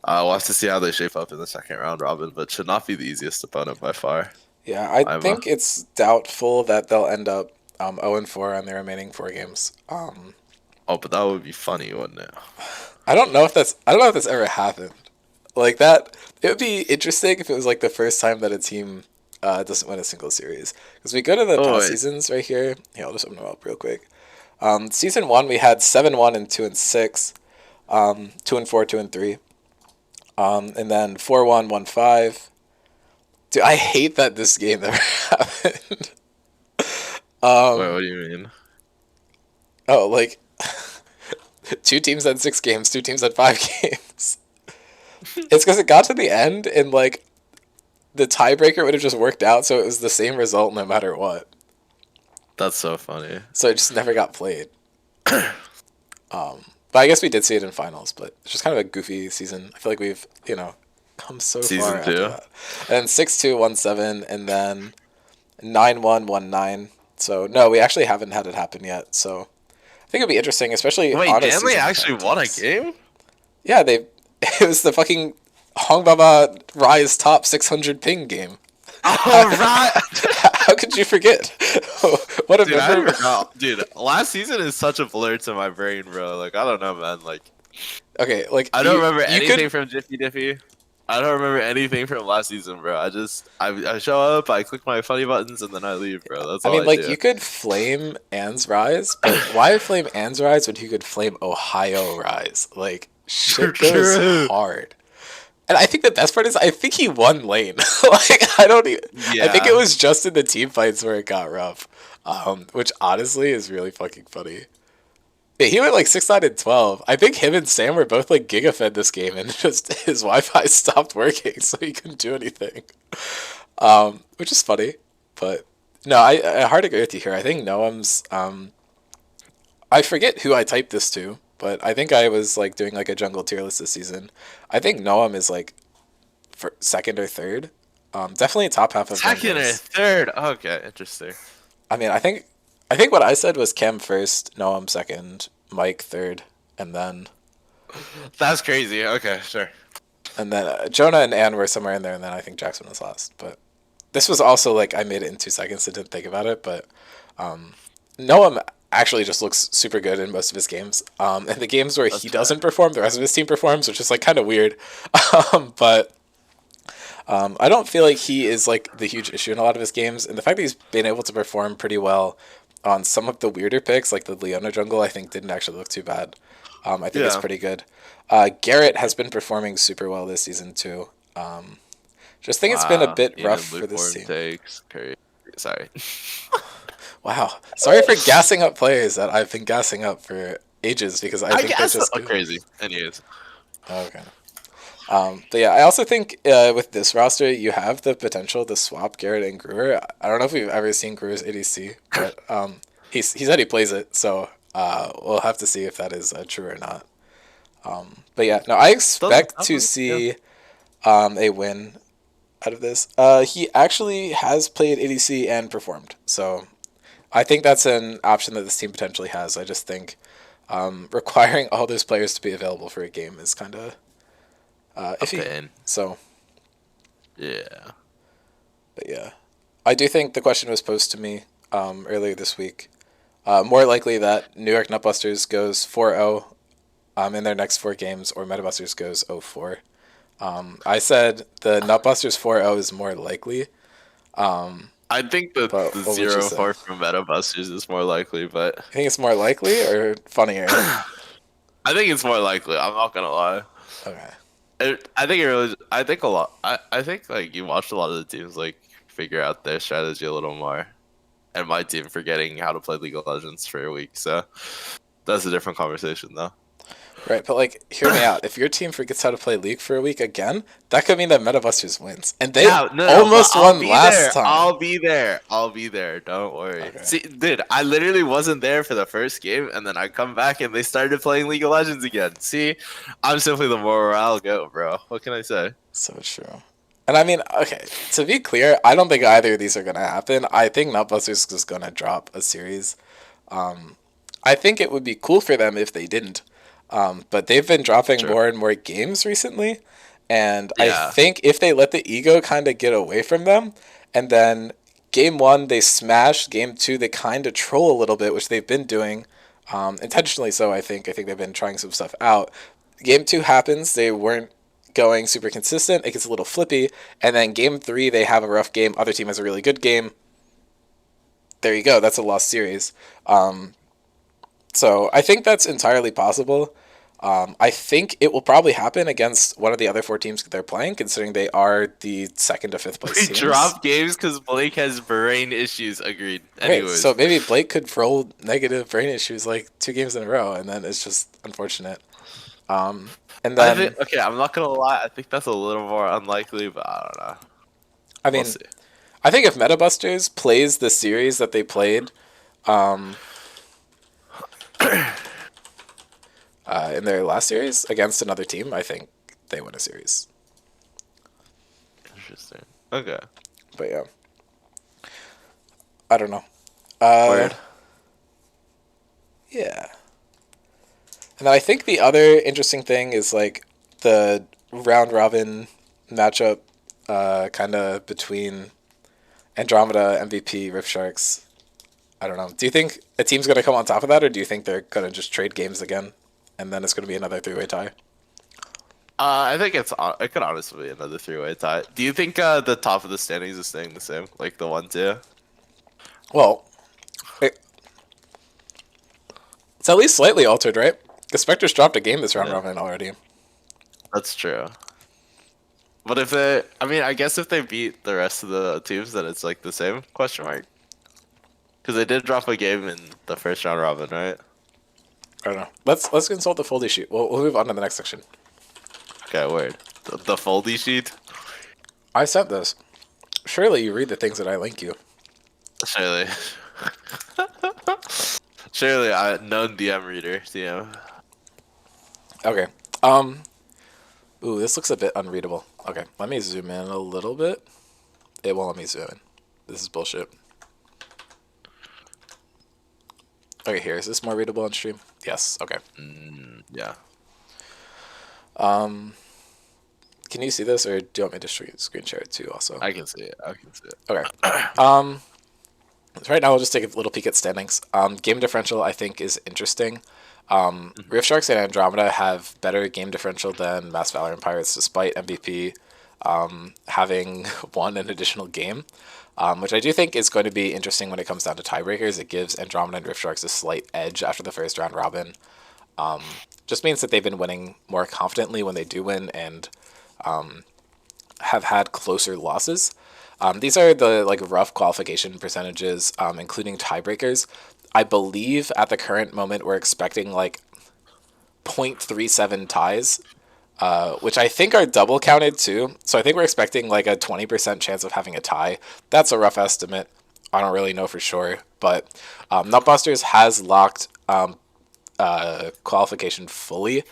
We'll have to see how they shape up in the second round robin, but should not be the easiest opponent by far. Yeah, I I'm think it's doubtful that they'll end up 0-4 on their remaining four games. Oh, but that would be funny, wouldn't it? I don't know if that's ever happened. Like that, it would be interesting if it was like the first time that a team doesn't win a single series. Because we go to the Oh past wait, seasons right here. Yeah, I'll just open them up real quick. Season one, we had 7-1 and 2-6, 2-4, 2-3, and then 4-1, 1-5. Dude, I hate that this game ever happened. wait, Um, what do you mean? oh, like two teams had 6 games, two teams had 5 games. It's because it got to the end and like the tiebreaker would have just worked out, so it was the same result no matter what. That's so funny. So it just never got played. But I guess we did see it in finals, but it's just kind of a goofy season. I feel like we've, come so far Season after two. that. And then 6-2, 1-7, and then 9-1, 1-9. So no, we actually haven't had it happen yet. So I think it'd be interesting, especially Wait, on a Danley season with actually nine won a teams. game? Yeah, they it was the fucking Hongbaba Rise top 600 ping game. How, All right. how could you forget? What a Dude, I memorable. forgot. Dude, last season is such a blur to my brain, bro. Like, I don't know, man. Like, Okay, like I don't you remember you anything could from Jiffy Diffy. I don't remember anything from last season, bro. I show up, I click my funny buttons, and then I leave, bro. That's I all mean, I like do. you could flame Anne's Rise, but why flame Anne's Rise when you could flame Ohio Rise? Like shit goes True. hard. And I think the best part is I think he won lane. Like I don't even. I think it Yeah. was just in the team fights where it got rough, which honestly is really fucking funny. Yeah, he went like 6-9 and 12. I think him and Sam were both like gigafed this game, and just his Wi-Fi stopped working, so he couldn't do anything. Which is funny, but no, I hard to agree with you here. I think Noam's. I forget who I typed this to, but I think I was like doing like a jungle tier list this season. I think Noam is like for second or third. Definitely top half of Second or junglers. third. Okay, interesting. I mean, I think what I said was Chem first, Noam second, Mike third, and then That's crazy. Okay, sure. Jonah and Ann were somewhere in there, and then I think Jackson was last. But this was also like I made it in 2 seconds and didn't think about it. But Noam actually just looks super good in most of his games. And the games where That's he fair. doesn't perform, the rest of his team performs, which is like kind of weird. But I don't feel like he is like the huge issue in a lot of his games, and the fact that he's been able to perform pretty well on some of the weirder picks, like the Leona jungle, I think didn't actually look too bad. I think it's Yeah. pretty good. Garrett has been performing super well this season too. Just think it's been a Wow. bit rough Even for this lukewarm team. takes. Crazy. Sorry. Wow. Sorry for gassing up players that I've been gassing up for ages because I I think they're guess just good. crazy. Anyways, Okay. But yeah, I also think with this roster, you have the potential to swap Garrett and Brewer. I don't know if we've ever seen Brewer's ADC, but he said he plays it, so we'll have to see if that is true or not. But yeah, no, I doesn't expect sound to like yeah. see a win out of this. He actually has played ADC and performed, so I think that's an option that this team potentially has. I just think requiring all those players to be available for a game is kind of A iffy. pain. So, Yeah. but yeah, I do think the question was posed to me earlier this week. More likely that New York Nutbusters goes 4-0 in their next four games, or Metabusters goes 0-4. I said the Nutbusters 4-0 is more likely, I think the but what would you zero say? four from Meta Busters is more likely, but You think it's more likely or funnier? I think it's more likely. I'm not gonna lie. Okay. I think it really. I think a lot. I think like you watched a lot of the teams like figure out their strategy a little more, and my team forgetting how to play League of Legends for a week. So that's a different conversation, though. Right, but like, hear me out. If your team forgets how to play League for a week again, that could mean that Metabusters wins, and they Yeah, no, but almost I'll won be last there. time. I'll be there. I'll be there. Don't worry. Okay, See, dude, I literally wasn't there for the first game, and then I come back and they started playing League of Legends again. See, I'm simply the morale goat, bro. What can I say? so true. And I mean, okay, to be clear, I don't think either of these are gonna happen. I think Nutbusters is gonna drop a series. I think it would be cool for them if they didn't, but they've been dropping True. more and more games recently, and I Yeah. think if they let the ego kind of get away from them, and then game one they smash, game two they kind of troll a little bit, which they've been doing, intentionally. So I think they've been trying some stuff out. Game two happens, they weren't going super consistent. It gets a little flippy, and then game three they have a rough game. Other team has a really good game. There you go. That's a lost series. So I think that's entirely possible. I think it will probably happen against one of the other four teams they're playing, considering they are the second to fifth place We teams. drop games because Blake has brain issues. Agreed. Okay, so Anyways, maybe Blake could roll negative brain issues like two games in a row, and then it's just unfortunate. And I think then, okay. I'm not gonna lie. I think that's a little more unlikely, but I don't know. I We'll mean, see. I think if Metabusters plays the series that they played in their last series against another team, I think they win a series. Interesting. Okay. But yeah, I don't know. Uh, Word. yeah. And then I think the other interesting thing is like the round robin matchup, kind of between Andromeda, MVP, Rift Sharks. I don't know. Do you think a team's going to come on top of that, or do you think they're going to just trade games again, and then it's going to be another three-way tie? I think it could honestly be another three-way tie. Do you think the top of the standings is staying the same, like the 1-2? Well, it's at least slightly altered, right? The Spectres dropped a game this round Yeah, robin already. that's true. But if they, I mean, I guess if they beat the rest of the teams, then it's like the same question mark. Because they did drop a game in the first round robin, right? I don't know. Let's consult the foldy sheet. We'll move on to the next section. Okay, word. The foldy sheet. I sent this. Surely you read the things that I link you. Surely, surely, I known DM reader. DM. Okay. Ooh, this looks a bit unreadable. Okay, let me zoom in a little bit. It won't let me zoom in. This is bullshit. Okay, here. Is this more readable on stream? Yes. Okay. Yeah. Can you see this, or do you want me to screen share it too? Also. I can see it. I can see it. Okay. So right now we'll just take a little peek at standings. Game differential I think is interesting. Rift Sharks and Andromeda have better game differential than Mass Valor and Pirates, despite MVP having won an additional game, which I do think is going to be interesting when it comes down to tiebreakers. It gives Andromeda and Rift Sharks a slight edge after the first round robin. Just means that they've been winning more confidently when they do win, and have had closer losses. These are the like rough qualification percentages, including tiebreakers. I believe at the current moment we're expecting like 0.37 ties, which I think are double counted too. So I think we're expecting like a 20% chance of having a tie. That's a rough estimate. I don't really know for sure, but Nutbusters has locked qualification fully.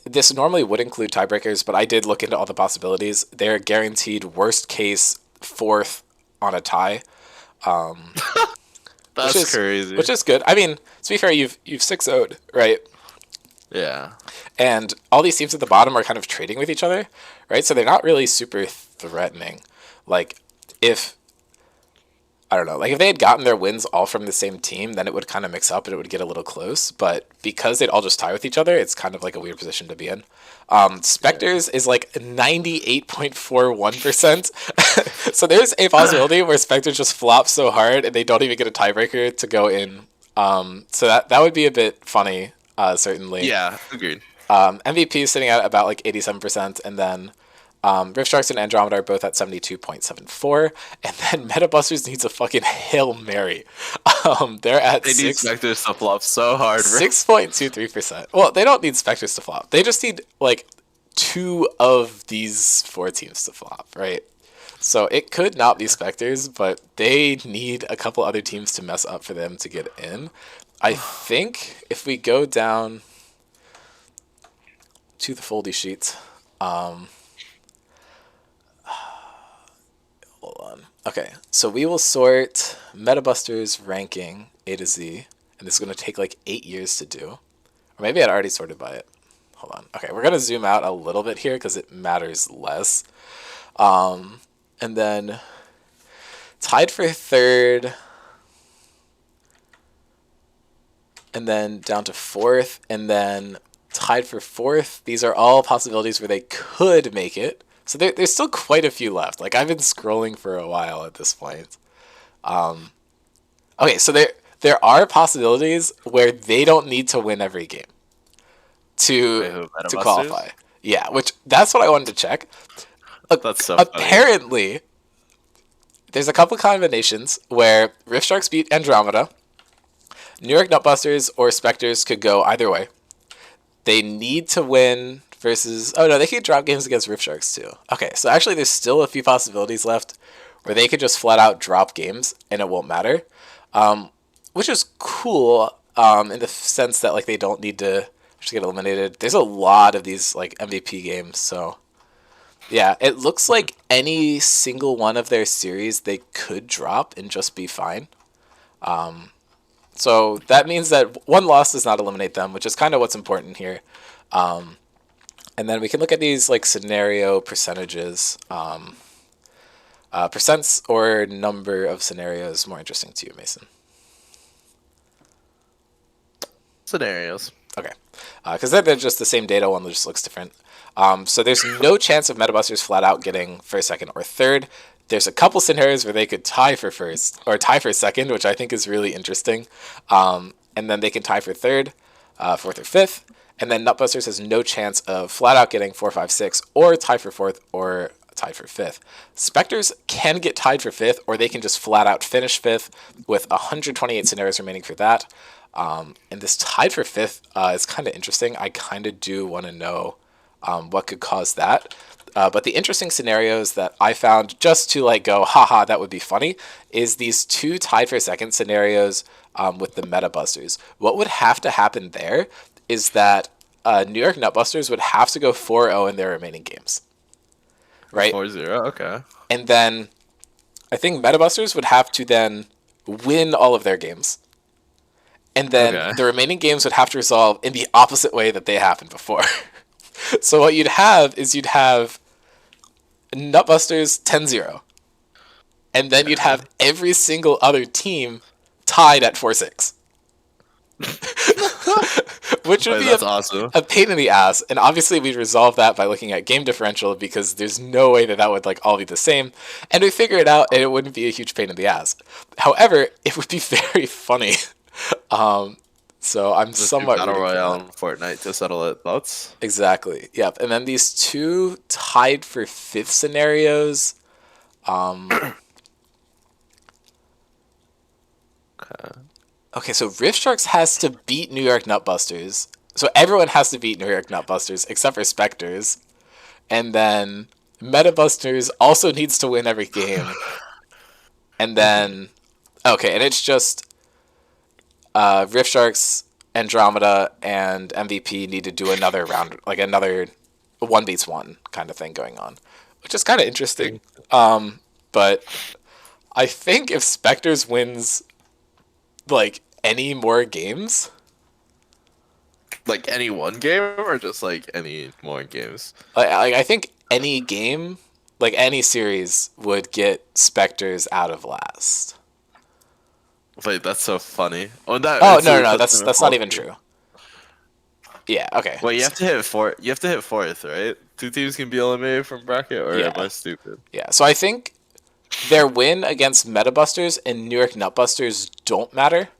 This normally would include tiebreakers, but I did look into all the possibilities. They're guaranteed worst case fourth on a tie, which That's is crazy. good. I mean, to be fair, you've 6-0'd, right? Yeah. And all these teams at the bottom are kind of trading with each other, right? So they're not really super threatening. Like if I don't know, like if they had gotten their wins all from the same team, then it would kind of mix up and it would get a little close. But because they'd all just tie with each other, it's kind of like a weird position to be in. Spectres is like 98.41%. So there's a possibility where Spectres just flop so hard and they don't even get a tiebreaker to go in. So that would be a bit funny, certainly. Yeah, agreed. MVP is sitting at about like 87%, and then Rift Sharks and Andromeda are both at 72.74, and then Metabusters needs a fucking Hail Mary. They're at They need Spectres to flop so hard. 6.23%. Well, they don't need Spectres to flop. They just need like 2 of these 4 teams to flop, right? So it could not be Spectres, but they need a couple other teams to mess up for them to get in. I think if we go down to the foldy sheet, hold on. Okay, so we will sort Metabusters ranking A to Z, and this is going to take like 8 years to do. Or maybe I'd already sorted by it. Hold on. Okay, we're going to zoom out a little bit here because it matters less. And then tied for third, and then down to fourth, and then tied for fourth. These are all possibilities where they could make it. So there's still quite a few left. Like I've been scrolling for a while at this point. Okay, so there are possibilities where they don't need to win every game to qualify. Yeah, which that's what I wanted to check. That's so funny. Apparently, there's a couple combinations where Rift Sharks beat Andromeda, New York Nutbusters or Spectres could go either way. They need to win versus... Oh, no, they could drop games against Rift Sharks, too. Okay, so actually there's still a few possibilities left where they could just flat out drop games and it won't matter, which is cool in the sense that like they don't need to just get eliminated. There's a lot of these like MVP games, so... Yeah, it looks like any single one of their series they could drop and just be fine. So that means that one loss does not eliminate them, which is kind of what's important here. And then we can look at these like scenario percentages. Percents or number of scenarios more interesting to you, Mason? Scenarios. Okay, because they're just the same data, one just looks different. So there's no chance of Metabusters flat out getting first, second, or third. There's a couple scenarios where they could tie for first or tie for second, which I think is really interesting. And then they can tie for third, fourth, or fifth. And then Nutbusters has no chance of flat out getting 4, 5, 6, or tie for fourth, or tied for fifth. Spectres can get tied for fifth, or they can just flat out finish fifth with 128 scenarios remaining for that. And this tied for fifth is kind of interesting. I kind of do want to know what could cause that. But the interesting scenarios that I found just to like go, haha, that would be funny, is these 2 tied for second scenarios with the Metabusters. What would have to happen there is that New York Nutbusters would have to go 4-0 in their remaining games. Right? 4-0, okay. And then I think Metabusters would have to then win all of their games. And then the remaining games would have to resolve in the opposite way that they happened before. So what you'd have is you'd have Nutbusters 10-0. And then you'd have every single other team tied at 4-6. Which would be awesome. A pain in the ass. And obviously we'd resolve that by looking at game differential because there's no way that would like all be the same. And we figure it out and it wouldn't be a huge pain in the ass. However, it would be very funny. So I'm Just do somewhat Battle rooting for Royale that. in Fortnite to settle it. Thoughts? Exactly. Yep. And then these two tied for fifth scenarios. Um, Okay. okay, so Rift Sharks has to beat New York Nutbusters. So everyone has to beat New York Nutbusters except for Spectres. And then Metabusters also needs to win every game. And then, okay, and it's just Rift Sharks, Andromeda, and MVP need to do another round, like another one beats one kind of thing going on, which is kind of interesting. But I think if Spectres wins like any more games, Like any one game or just like any more games? I think any game, like any series, would get Spectres out of last. Wait, that's so funny. Oh, that Oh it's no, no, a, no, that's an that's not even equality. true. Yeah, okay. Wait, you have to hit four. You have to hit fourth, right? Two teams can be eliminated from bracket, or am Yeah, I stupid? yeah. So I think their win against Metabusters and New York Nutbusters don't matter.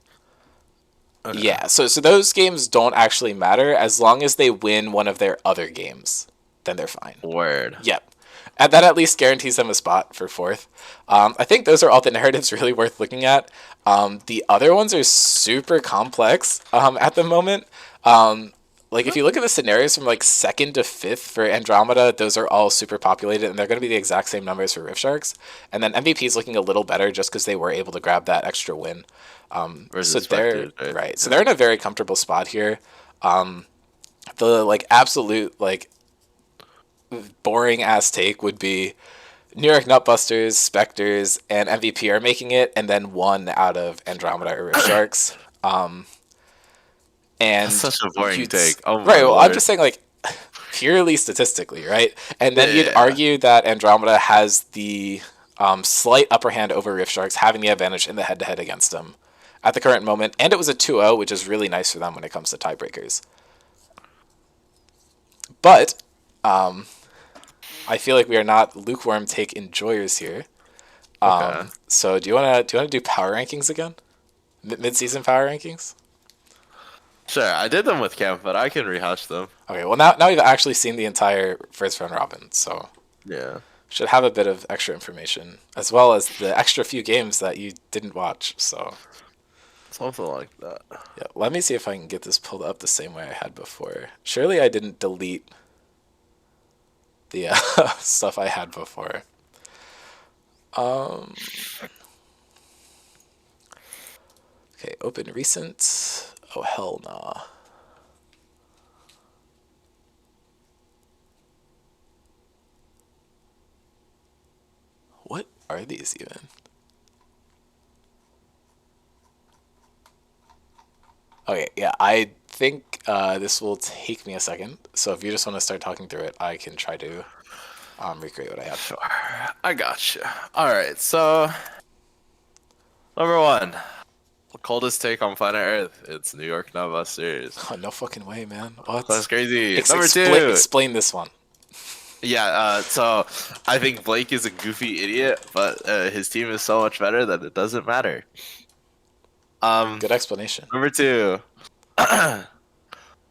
Okay. Yeah, so those games don't actually matter as long as they win one of their other games, then they're fine. Word. Yep. And that at least guarantees them a spot for fourth. I think those are all the narratives really worth looking at. The other ones are super complex at the moment. Like if you look at the scenarios from like second to fifth for Andromeda, those are all super populated, and they're going to be the exact same numbers for Rift Sharks. And then MVP is looking a little better just because they were able to grab that extra win. So Versus they're Spectres, right? right. So Yeah. they're in a very comfortable spot here. The like absolute like boring ass take would be New York Nutbusters, Spectres, and MVP are making it, and then one out of Andromeda or Rift Sharks. That's And such a boring you'd take. Oh my right. Well, I'm lord. just saying like purely statistically, right? And then you'd Yeah. argue that Andromeda has the slight upper hand over Rift Sharks, having the advantage in the head-to-head against them at the current moment. And it was a 2-0, which is really nice for them when it comes to tiebreakers. But I feel like we are not lukewarm take enjoyers here. Okay. So do you wanna do power rankings again? Mid-season power rankings? Sure. I did them with Camp, but I can rehash them. Okay, well now we've actually seen the entire first round robin, so Yeah. should have a bit of extra information as well as the extra few games that you didn't watch. So Something like that. yeah, let me see if I can get this pulled up the same way I had before. Surely I didn't delete the stuff I had before. Um, okay, open recent. Oh hell nah. What are these even? Okay, yeah, I think this will take me a second. So if you just want to start talking through it, I can try to recreate what I have. Sure. I got you. All right. So number one, the coldest take on planet Earth. It's New York Nutbusters. Oh, no fucking way, man. What? That's crazy. Number Explain two. explain this one. Yeah, so I think Blake is a goofy idiot, but his team is so much better that it doesn't matter. Good explanation. Number two.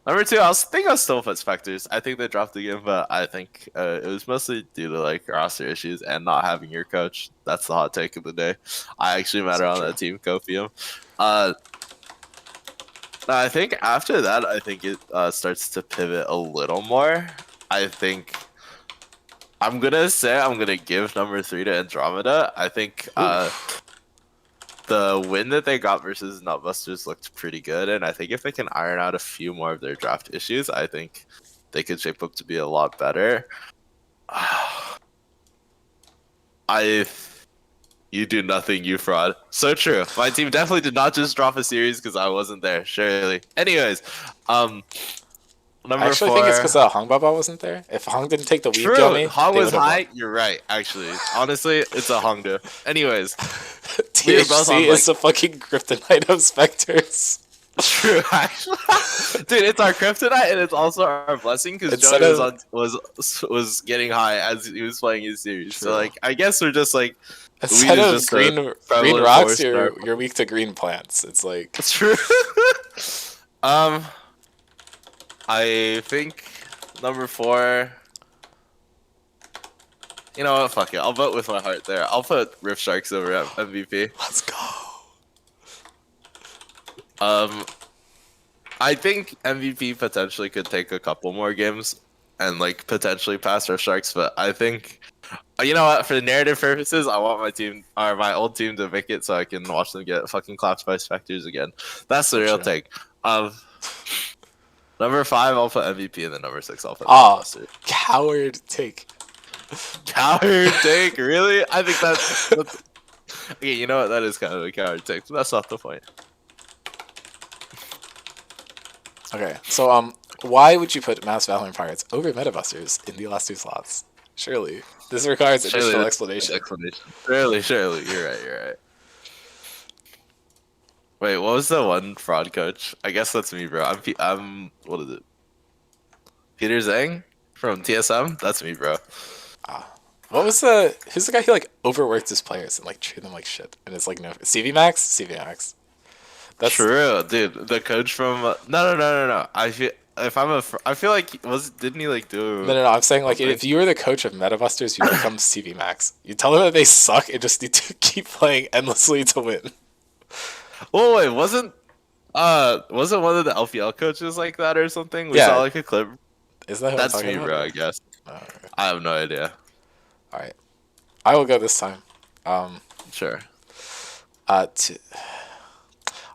Number two, think I'll still put Spectres. I think they dropped the game, but I think it was mostly due to like roster issues and not having your coach. That's the hot take of the day. I actually matter So on true. that team, Kofium. Now I think after that, I think it starts to pivot a little more. I think I'm gonna give number three to Andromeda. I think the win that they got versus Nutbusters looked pretty good, and I think if they can iron out a few more of their draft issues, I think they could shape up to be a lot better. You do nothing, you fraud. So true. My team definitely did not just drop a series because I wasn't there. Surely. Anyways, I number actually think it's four. because Hong Baba wasn't there. If Hong didn't take the weed True. gummy, Hong they was would have high. won. You're right. Actually, honestly, it's a Hongdu. Anyways, we were both THC on is like the fucking kryptonite of specters. true. Actually, dude, it's our kryptonite and it's also our blessing because Instead Joey of was getting high as he was playing his series. So true. like, I guess we're just like weed Instead is of just a green prevalent rocks, force. you're weak to green plants. It's like True. Um, I think number 4. You know what? Fuck it. I'll vote with my heart there. I'll put Rift Sharks over at MVP. Let's go. Um, I think MVP potentially could take a couple more games and like potentially pass Rift Sharks, but I think you know what? For the narrative purposes, I want my team or my old team to make it so I can watch them get fucking clapped by Spectres again. That's the So real true. take. Number 5, I'll put MVP, and then number 6, I'll put Ah, Buster. coward take. Coward take, really? I think that's okay. You know what? That is kind of a coward take, but that's not the point. Okay, so why would you put Mass Valorant Pirates over Metabusters in the last 2 slots? Surely this requires Surely additional that's explanation. Surely, you're right. Wait, what was the one fraud coach? I guess that's me, bro. I'm what is it? Peter Zhang from TSM? That's me, bro. Who's the guy who like overworked his players and like treated them like shit? And it's like no CV Max, CV Max. That's True, dude. The coach from no. I feel like didn't he like do no. I'm saying like something? if you were the coach of Metabusters, you become CV Max. You tell them that they suck and just need to keep playing endlessly to win. Oh wait, wasn't one of the LPL coaches like that or something? We saw Yeah, like a clip. isn't that who I'm That's talking me, about? bro. I guess. Okay. I have no idea. All right, I will go this time. Um, Sure. to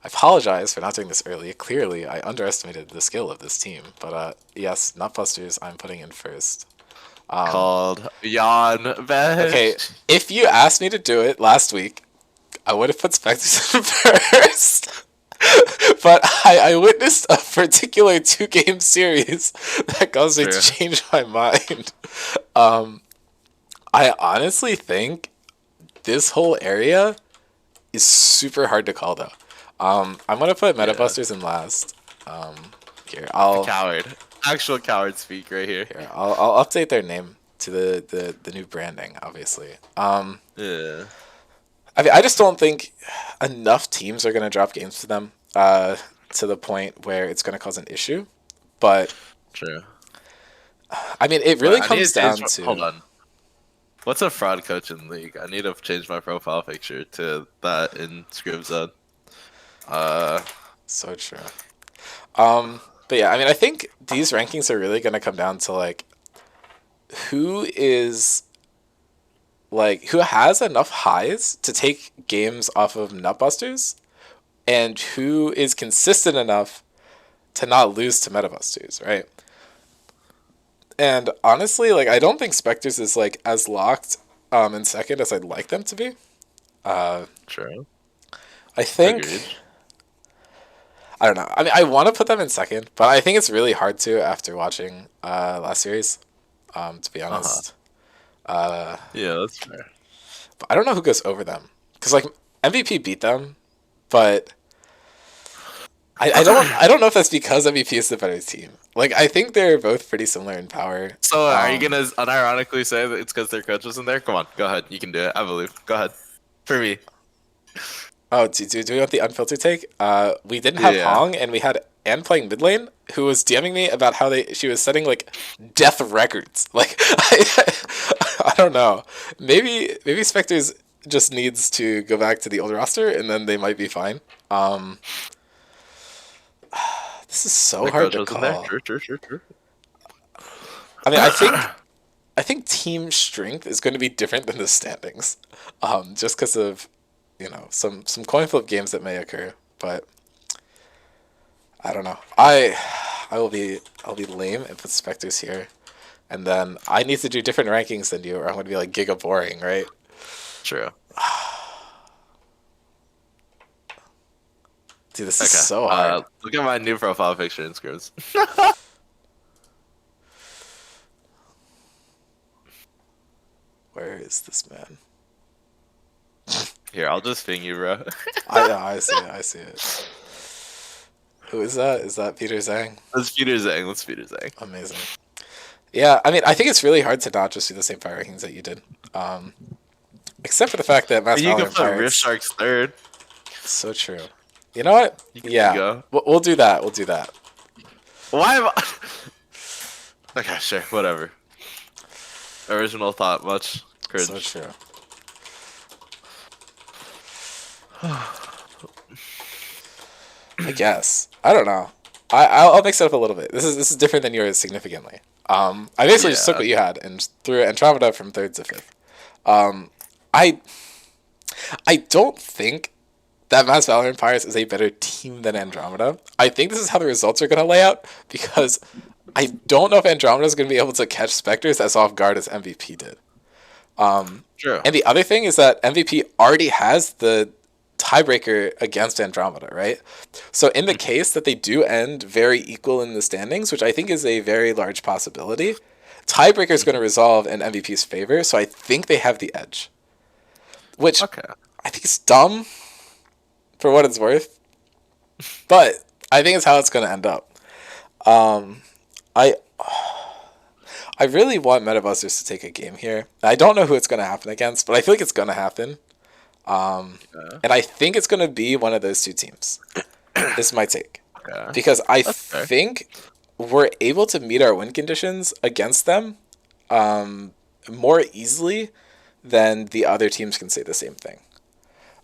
I apologize for not doing this early. Clearly, I underestimated the skill of this team. But yes, Nutbusters I'm putting in first. Called Jan Okay, Bench. if you asked me to do it last week, I would have put Spectres in first. But I witnessed a particular 2-game series that caused me to True. change my mind. I honestly think this whole area is super hard to call, though. I'm gonna put Yeah. Metabusters in last. Here, I'll Coward. Actual coward speak right here. here I'll update their name to the new branding, obviously. Yeah. I mean, I just don't think enough teams are gonna drop games to them to the point where it's gonna cause an issue. But True. I mean, it But really I need comes to change down to hold on. What's a fraud coach in league? I need to change my profile picture to that in Scrims zone. so true. But yeah, I mean, I think these rankings are really gonna come down to like who is who has enough highs to take games off of Nutbusters, and who is consistent enough to not lose to Metabusters, right? And honestly, like I don't think Spectres is like as locked in second as I'd like them to be. True. I think Agreed. I don't know. I mean, I want to put them in second, but I think it's really hard to after watching last series. To be honest, Yeah, that's fair. but I don't know who goes over them because like MVP beat them, but I don't know if that's because MVP is the better team. Like I think they're both pretty similar in power. So are you gonna unironically say that it's because their coach was in there? Come on, go ahead. You can do it. I believe. Go ahead. For me. Oh, do we want the unfiltered take? We didn't have Yeah. Hong, and we had Anne playing mid lane, who was DMing me about how she was setting like death records. Like I don't know. Maybe Spectres just needs to go back to the old roster, and then they might be fine. This is so The hard coach to was in there. call. True. I mean, I think team strength is going to be different than the standings, just because of some coin flip games that may occur. But I don't know. I'll be lame and put Spectres here, and then I need to do different rankings than you, or I'm going to be like giga boring, right? True. Dude, this Okay. is so hard. Look at my new profile picture in Scrims. Where is this man? Here, I'll just ping you, bro. I see it. I see it. Who is that? Is that Peter Zhang? Let's Peter Zhang. Amazing. Yeah, I mean, I think it's really hard to not just do the same fire rankings that you did. Except for the fact that Mass You can Valorant put Rift Pirates. Sharks third. So true. You know what? You can Yeah, go. we'll do that. We'll do that. Why am I? Okay, sure, whatever. Original thought, much So cringe. true. I guess. I don't know. I'll mix it up a little bit. This is different than yours significantly. I basically just took Yeah, what you had and just threw Andromeda from third to fifth. Um, I I don't think that Mass Valorant Pirates is a better team than Andromeda. I think this is how the results are going to lay out because I don't know if Andromeda is going to be able to catch Spectres as off guard as MVP did. true. And the other thing is that MVP already has the tiebreaker against Andromeda, right? So in the case that they do end very equal in the standings, which I think is a very large possibility, tiebreaker is going to resolve in MVP's favor. So I think they have the edge, which Okay. I think is dumb for what it's worth, but I think it's how it's going to end up. Um, I I really want Metabusters to take a game here. I don't know who it's going to happen against, but I feel like it's going to happen. Okay. And I think it's going to be one of those two teams. Is my take. Okay. Because I That's fair. think we're able to meet our win conditions against them more easily than the other teams can say the same thing.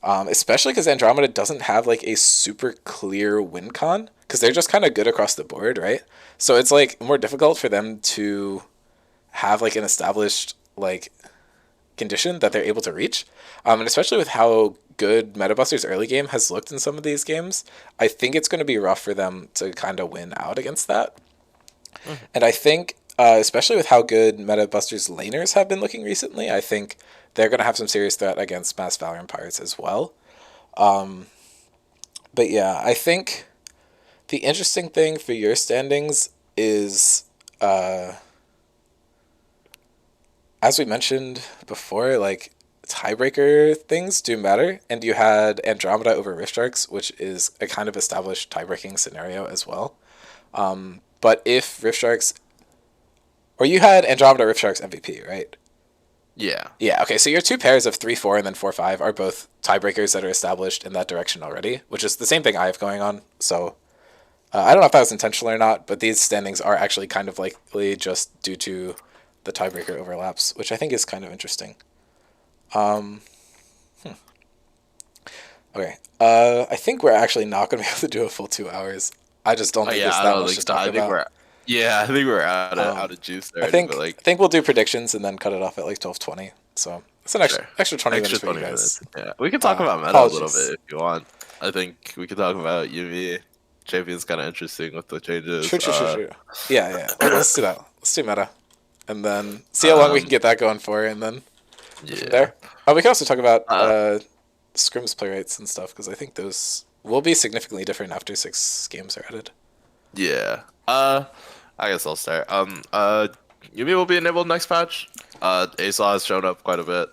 Especially because Andromeda doesn't have like a super clear win con because they're just kind of good across the board, right? So it's like more difficult for them to have like an established like condition that they're able to reach. And especially with how good Metabuster's early game has looked in some of these games, I think it's going to be rough for them to kind of win out against that. Mhm. And I think, especially with how good Metabuster's laners have been looking recently, I think they're going to have some serious threat against Mass Valorant Pirates as well. But yeah, I think the interesting thing for your standings is, as we mentioned before, like tiebreaker things do matter, and you had Andromeda over Rift Sharks, which is a kind of established tiebreaking scenario as well. But if Rift Sharks, or you had Andromeda Rift Sharks MVP, right? Yeah. Yeah. Okay. So your two pairs of 3-4 and then 4-5 are both tiebreakers that are established in that direction already, which is the same thing I have going on. So I don't know if that was intentional or not, but these standings are actually kind of likely just due to the tiebreaker overlaps, which I think is kind of interesting. Um, okay. I think we're actually not going to be able to do a full 2 hours. I just don't Oh think yeah, there's I that don't much think to so. talk I think about. we're yeah, I think we're out Um, of juice I already. But think like, I think we'll do predictions and then cut it off at like 12:20. So it's an sure, extra 20 minutes extra for you 20 minutes. guys. Yeah, we can talk about meta a little Apologies. bit if you want. I think we could talk about UV. Champion's kind of interesting with the True, changes. true, true, true. Yeah, yeah. Let's do that. Let's do meta, and then see how long we can Um, get that going for, and then go from yeah. there. We can also talk about Uh, Scrims play rates and stuff because I think those will be significantly different after 6 games are added. yeah. I guess I'll start. Yumi will be enabled next patch. Asaw has shown up quite a bit.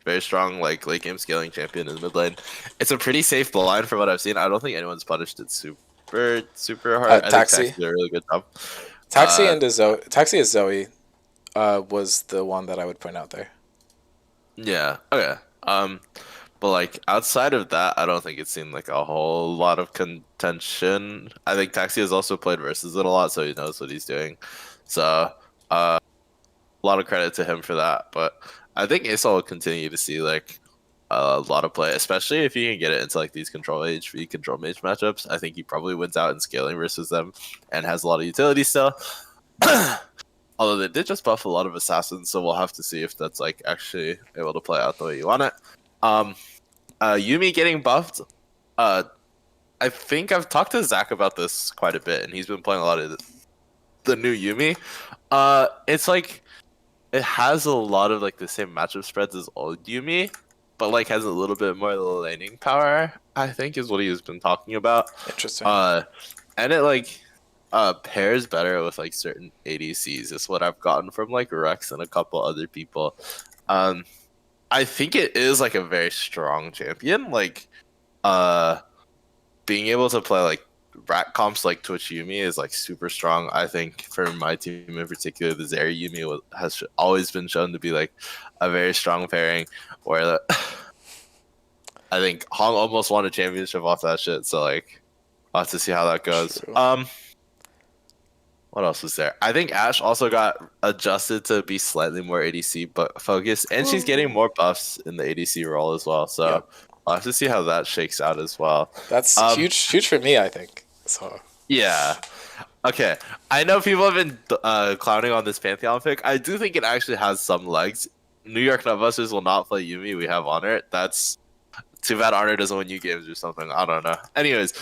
Very strong, like late game scaling champion in the mid lane. It's a pretty safe blind from what I've seen. I don't think anyone's punished it super hard. I think Taxi Taxi, did a really good job. Taxi, Uh, and Zoe. Taxi as Zoe was the one that I would point out there. yeah, okay. But like outside of that, I don't think it's seen like a whole lot of contention. I think Taxi has also played versus it a lot, so he knows what he's doing. So a lot of credit to him for that. But I think Aesol will continue to see like a lot of play, especially if he can get it into like these control HV control mage matchups. I think he probably wins out in scaling versus them and has a lot of utility still. Although they did just buff a lot of assassins, so we'll have to see if that's like actually able to play out the way you want it. Um, Yumi getting buffed. Uh, I think I've talked to Zach about this quite a bit, and he's been playing a lot of the new Yumi. It's like it has a lot of like the same matchup spreads as old Yumi, but like has a little bit more laning power. I think is what he's been talking about. Interesting. Uh, and it like pairs better with like certain ADCs. Is what I've gotten from like Rex and a couple other people. Um, I think it is like a very strong champion. Like, being able to play like rat comps like Twitch Yumi is like super strong. I think for my team in particular, the Zeri Yumi has always been shown to be like a very strong pairing. Where I think Hong almost won a championship off that shit. So like, I'll have to see how that goes. True. What else was there? I think Ash also got adjusted to be slightly more ADC but focused, and she's getting more buffs in the ADC role as well. So Yep. I'll have to see how that shakes out as well. That's Um, huge for me, I think. So yeah. Okay. I know people have been clowning on this Pantheon pick. I do think it actually has some legs. New York Nutbusters will not play Yumi. We have Honor. That's too bad Honor doesn't win you games or something. I don't know. Anyways,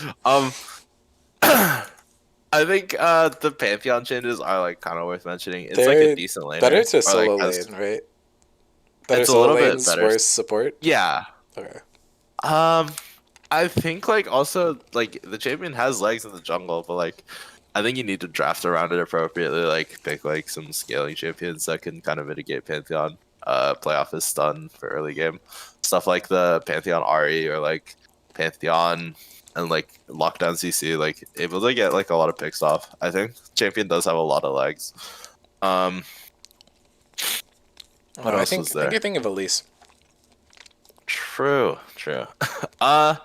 I think the Pantheon changes are like kind of worth mentioning. It's like a they're decent better laner, to or like solo has lane, right? Better it's a solo little bit lanes, better. worse support. Yeah. Okay. Um, I think like also like the champion has legs in the jungle, but like I think you need to draft around it appropriately. Like pick like some scaling champions that can kind of mitigate Pantheon. Play off his stun for early game stuff like the Pantheon Ari or like Pantheon and like lockdown CC, like able to get like a lot of picks off. I think champion does have a lot of legs. Um, what I else think was I think there? you're thinking of Elise. True, true. uh,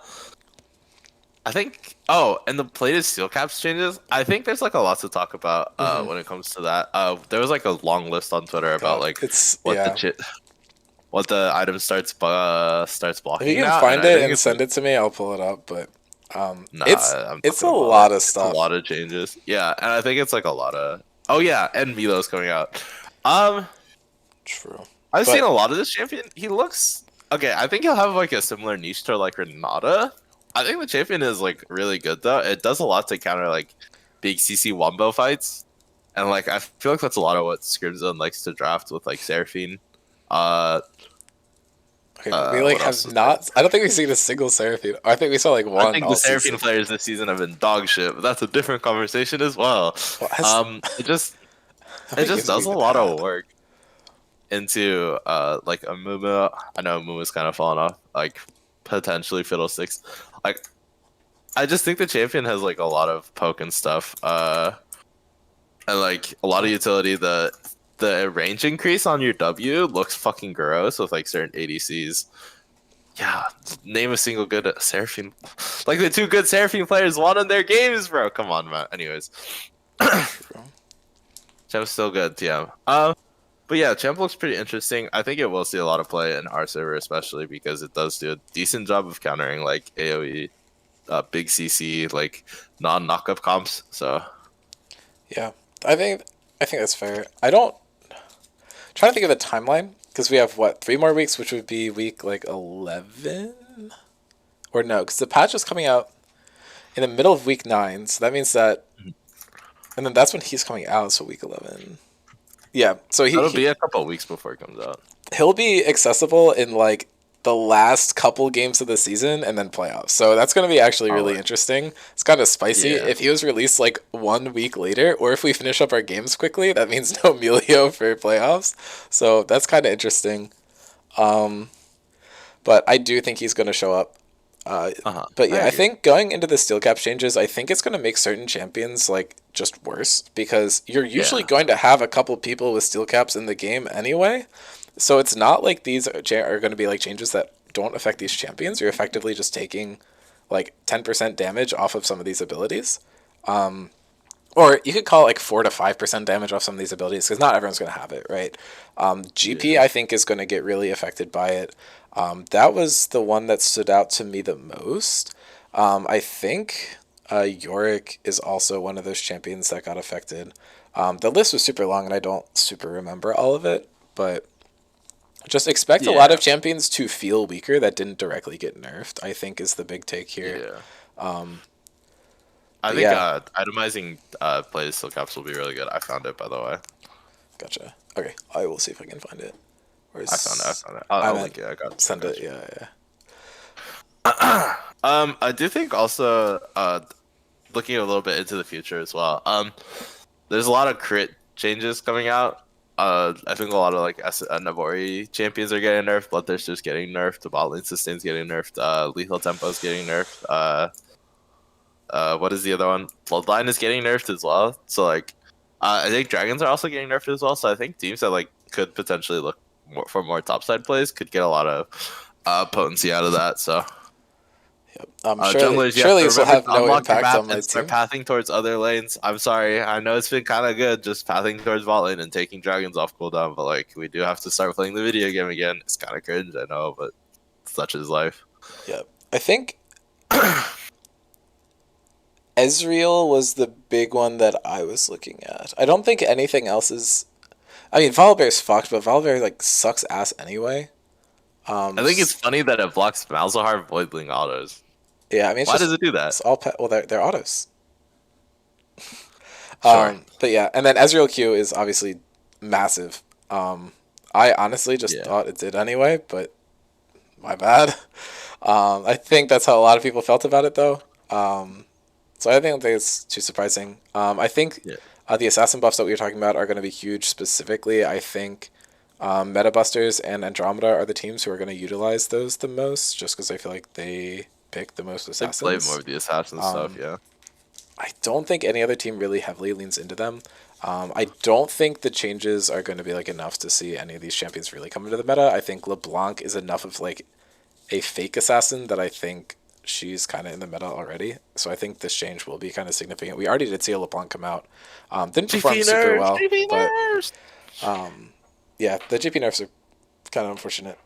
I think. Oh, and the plated steel caps changes. I think there's like a lot to talk about Mm-hmm. when it comes to that. There was like a long list on Twitter about God, like it's what the yeah. what the item starts If you blocking can now, and find I it think and it's send it to me, I'll pull it up. But nah. I'm it's a talking about it. lot of It's a stuff. lot of changes. Yeah, and I think it's like a lot of. Oh yeah, and Milo's coming out. Um, True, I've seen but a lot of this champion. He looks okay. I think he'll have like a similar niche to like Renata. I think the champion is like really good though. It does a lot to counter like big CC wombo fights, and like I feel like that's a lot of what Scrimzone likes to draft with like Seraphine. Uh, okay, we like what else have was there? not. I don't think we've seen a single Seraphine. I think we saw like I one think the all Seraphine season. players this season have been dog shit, but that's a different conversation as well. Well, has It just how it many just games have we does a even lot of had? work into like a Mumu. I know Mumu's kind of fallen off. Like potentially Fiddlesticks. Like I just think the champion has like a lot of poke and stuff. And like a lot of utility. The range increase on your W looks fucking gross with like certain ADCs. Yeah, name a single good Seraphine. Like the two good Seraphine players won in their games, bro. Come on, man. Anyways, True. Champ's still good, TM. But yeah, Champ looks pretty interesting. I think it will see a lot of play in our server, especially because it does do a decent job of countering like AOE, big CC, like non-knockup comps. So Yeah, I think I think that's fair. I don't trying to think of a timeline because we have what 3 more weeks, which would be week like 11, or no, because the patch is coming out in the middle of week 9, so that means that, and then that's when he's coming out, so week 11. Yeah, so that'll be a couple of weeks before it comes out. he'll be accessible in like the last couple games of the season and then playoffs. So that's going to be actually Oh, really interesting. It's kind of spicy. yeah, If he was released like 1 week later, or if we finish up our games quickly, that means no Emilio for playoffs. So that's kind of interesting. Um, but I do think he's going to show up. But I yeah, I agree. think going into the steel cap changes, I think it's going to make certain champions like just worse because you're usually Yeah, going to have a couple people with steel caps in the game anyway. So it's not like these are going to be like changes that don't affect these champions. You're effectively just taking like 10% damage off of some of these abilities. Or you could call it like 4 to 5% damage off some of these abilities because not everyone's going to have it, right? GP, yeah, I think, is going to get really affected by it. That was the one that stood out to me the most. I think Yorick is also one of those champions that got affected. The list was super long and I don't super remember all of it, but just expect a lot yeah, of champions to feel weaker that didn't directly get nerfed, I think is the big take here. yeah. Um, I but think yeah, itemizing plays still caps will be really good. I found it by the way. gotcha. Okay, I will see if I can find it. I found it. I Where's found it. I I'll meant link it. I send it. got you. Yeah, yeah. I do think also looking a little bit into the future as well. There's a lot of crit changes coming out. I think a lot of like Navori champions are getting nerfed. Bloodthirster's getting nerfed. The bot lane sustain's getting nerfed. Lethal Tempo's getting nerfed. What is the other one? Bloodline is getting nerfed as well. So like, I think dragons are also getting nerfed as well. So I think teams that like could potentially look for more topside plays could get a lot of potency out of that. So Yep. Surely, junglers, you have surely to this will remember have to no unlock your impact map on my and start team. pathing towards other lanes. I'm sorry, I know it's been kind of good just pathing towards bot lane and taking dragons off cooldown, but like we do have to start playing the video game again. It's kind of cringe, I know, but such is life. Yep. I think Ezreal was the big one that I was looking at. I don't think anything else is. I mean, Volibear's fucked, but Volibear like sucks ass anyway. I think it's funny that it blocks Malzahar Voidling autos. Yeah, I mean Why does just it do that? it's all well they're autos. Sure. But yeah, and then Ezreal Q is obviously massive. I honestly just Yeah. thought it did anyway, but my bad. I think that's how a lot of people felt about it though. So I don't think it's too surprising. I think Yeah. the assassin buffs that we were talking about are going to be huge. Specifically, I think Metabusters and Andromeda are the teams who are going to utilize those the most, just because I feel like they pick the most They play more assassins. of the assassin stuff, Um, yeah. I don't think any other team really heavily leans into them. I don't think the changes are going to be like enough to see any of these champions really come into the meta. I think LeBlanc is enough of like a fake assassin that I think she's kind of in the meta already. So I think this change will be kind of significant. We already did see a LeBlanc come out. Didn't perform GP super nerfs! well, GP but nerfs! yeah, the GP nerfs are kind of unfortunate.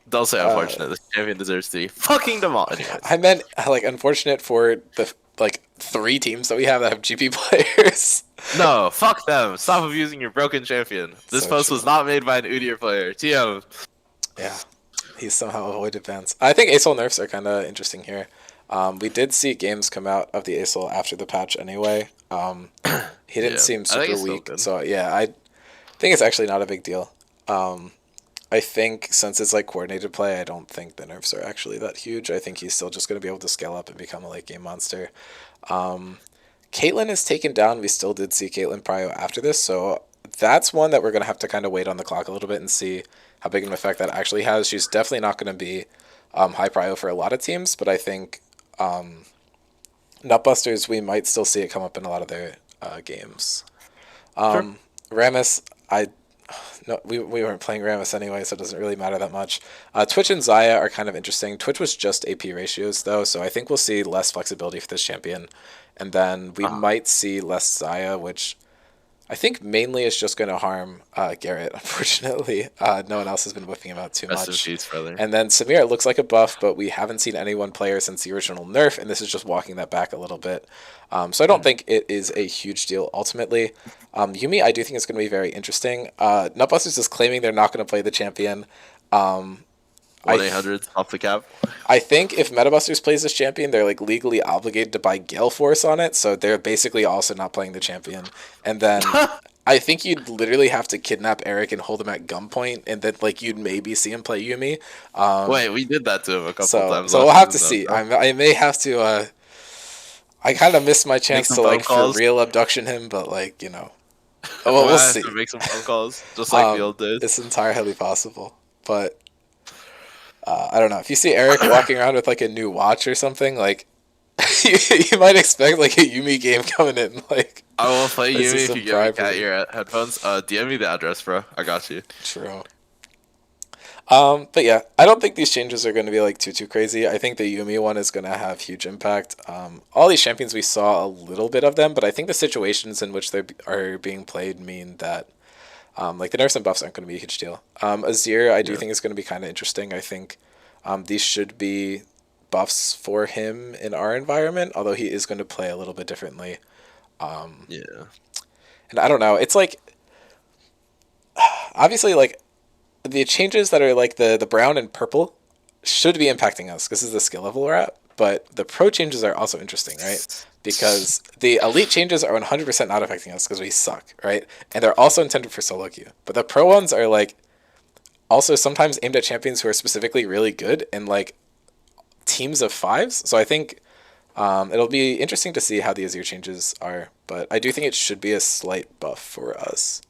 Don't say unfortunate. This champion deserves to be fucking demolished. Anyways. I meant like unfortunate for the like 3 teams that we have that have GP players. No, fuck them. Stop abusing your broken champion. This So post was true. not made by an Udyr player. TM. Yeah, he's somehow avoided bans. I think ASOL nerfs are kind of interesting here. We did see games come out of the ASOL after the patch anyway. He didn't Yeah, seem I think super it's still weak, good. so yeah, I think it's actually not a big deal. I think since it's like coordinated play, I don't think the nerfs are actually that huge. I think he's still just going to be able to scale up and become a late game monster. Caitlyn is taken down. We still did see Caitlyn Prio after this, so that's one that we're going to have to kind of wait on the clock a little bit and see how big of an effect that actually has. She's definitely not going to be high prio for a lot of teams, but I think Nutbusters, we might still see it come up in a lot of their games. Sure. Rammus, I no, we weren't playing Rammus anyway, so it doesn't really matter that much. Twitch and Zaya are kind of interesting. Twitch was just AP ratios though, so I think we'll see less flexibility for this champion, and then we might see less Zaya, which I think mainly is just going to harm Garrett. Unfortunately, no one else has been whipping him out too Rest in much. peace, brother. And then Samir looks like a buff, but we haven't seen any one player since the original nerf, and this is just walking that back a little bit. So I don't think it is a huge deal ultimately. Yumi, I do think it's going to be very interesting. Nutbusters is claiming they're not going to play the champion. 1-800 off the cap. I think if Metabusters plays this champion, they're like legally obligated to buy Gale Force on it, so they're basically also not playing the champion. And then I think you'd literally have to kidnap Eric and hold him at gunpoint, and then like you'd maybe see him play Yumi. Wait, we did that to him a couple So times. we'll last have to season, see. though. I may have to. I kind of missed my chance some to phone like for calls. real abduction him, but like We well, might we'll have see. to make some phone calls, just like the old days. It's entirely possible, but I don't know. If you see Eric walking around with like a new watch or something, like you might expect like a Yumi game coming in. Like I will play this Yumi is if some you give me pride cat for me. ear headphones. DM me the address, bro. I got you. True. But yeah, I don't think these changes are going to be like too crazy. I think the Yumi one is going to have huge impact. All these champions we saw a little bit of them, but I think the situations in which they are being played mean that like the nerfs and buffs aren't going to be a huge deal. Azir, I do Yeah. think is going to be kind of interesting. I think these should be buffs for him in our environment, although he is going to play a little bit differently. Yeah. And I don't know. It's like obviously like the changes that are like the brown and purple should be impacting us. This is the skill level we're at, but the pro changes are also interesting, right? Because the elite changes are 100% not affecting us because we suck, right? And they're also intended for solo queue. But the pro ones are like also sometimes aimed at champions who are specifically really good in like teams of fives. So I think it'll be interesting to see how the Azir changes are, but I do think it should be a slight buff for us.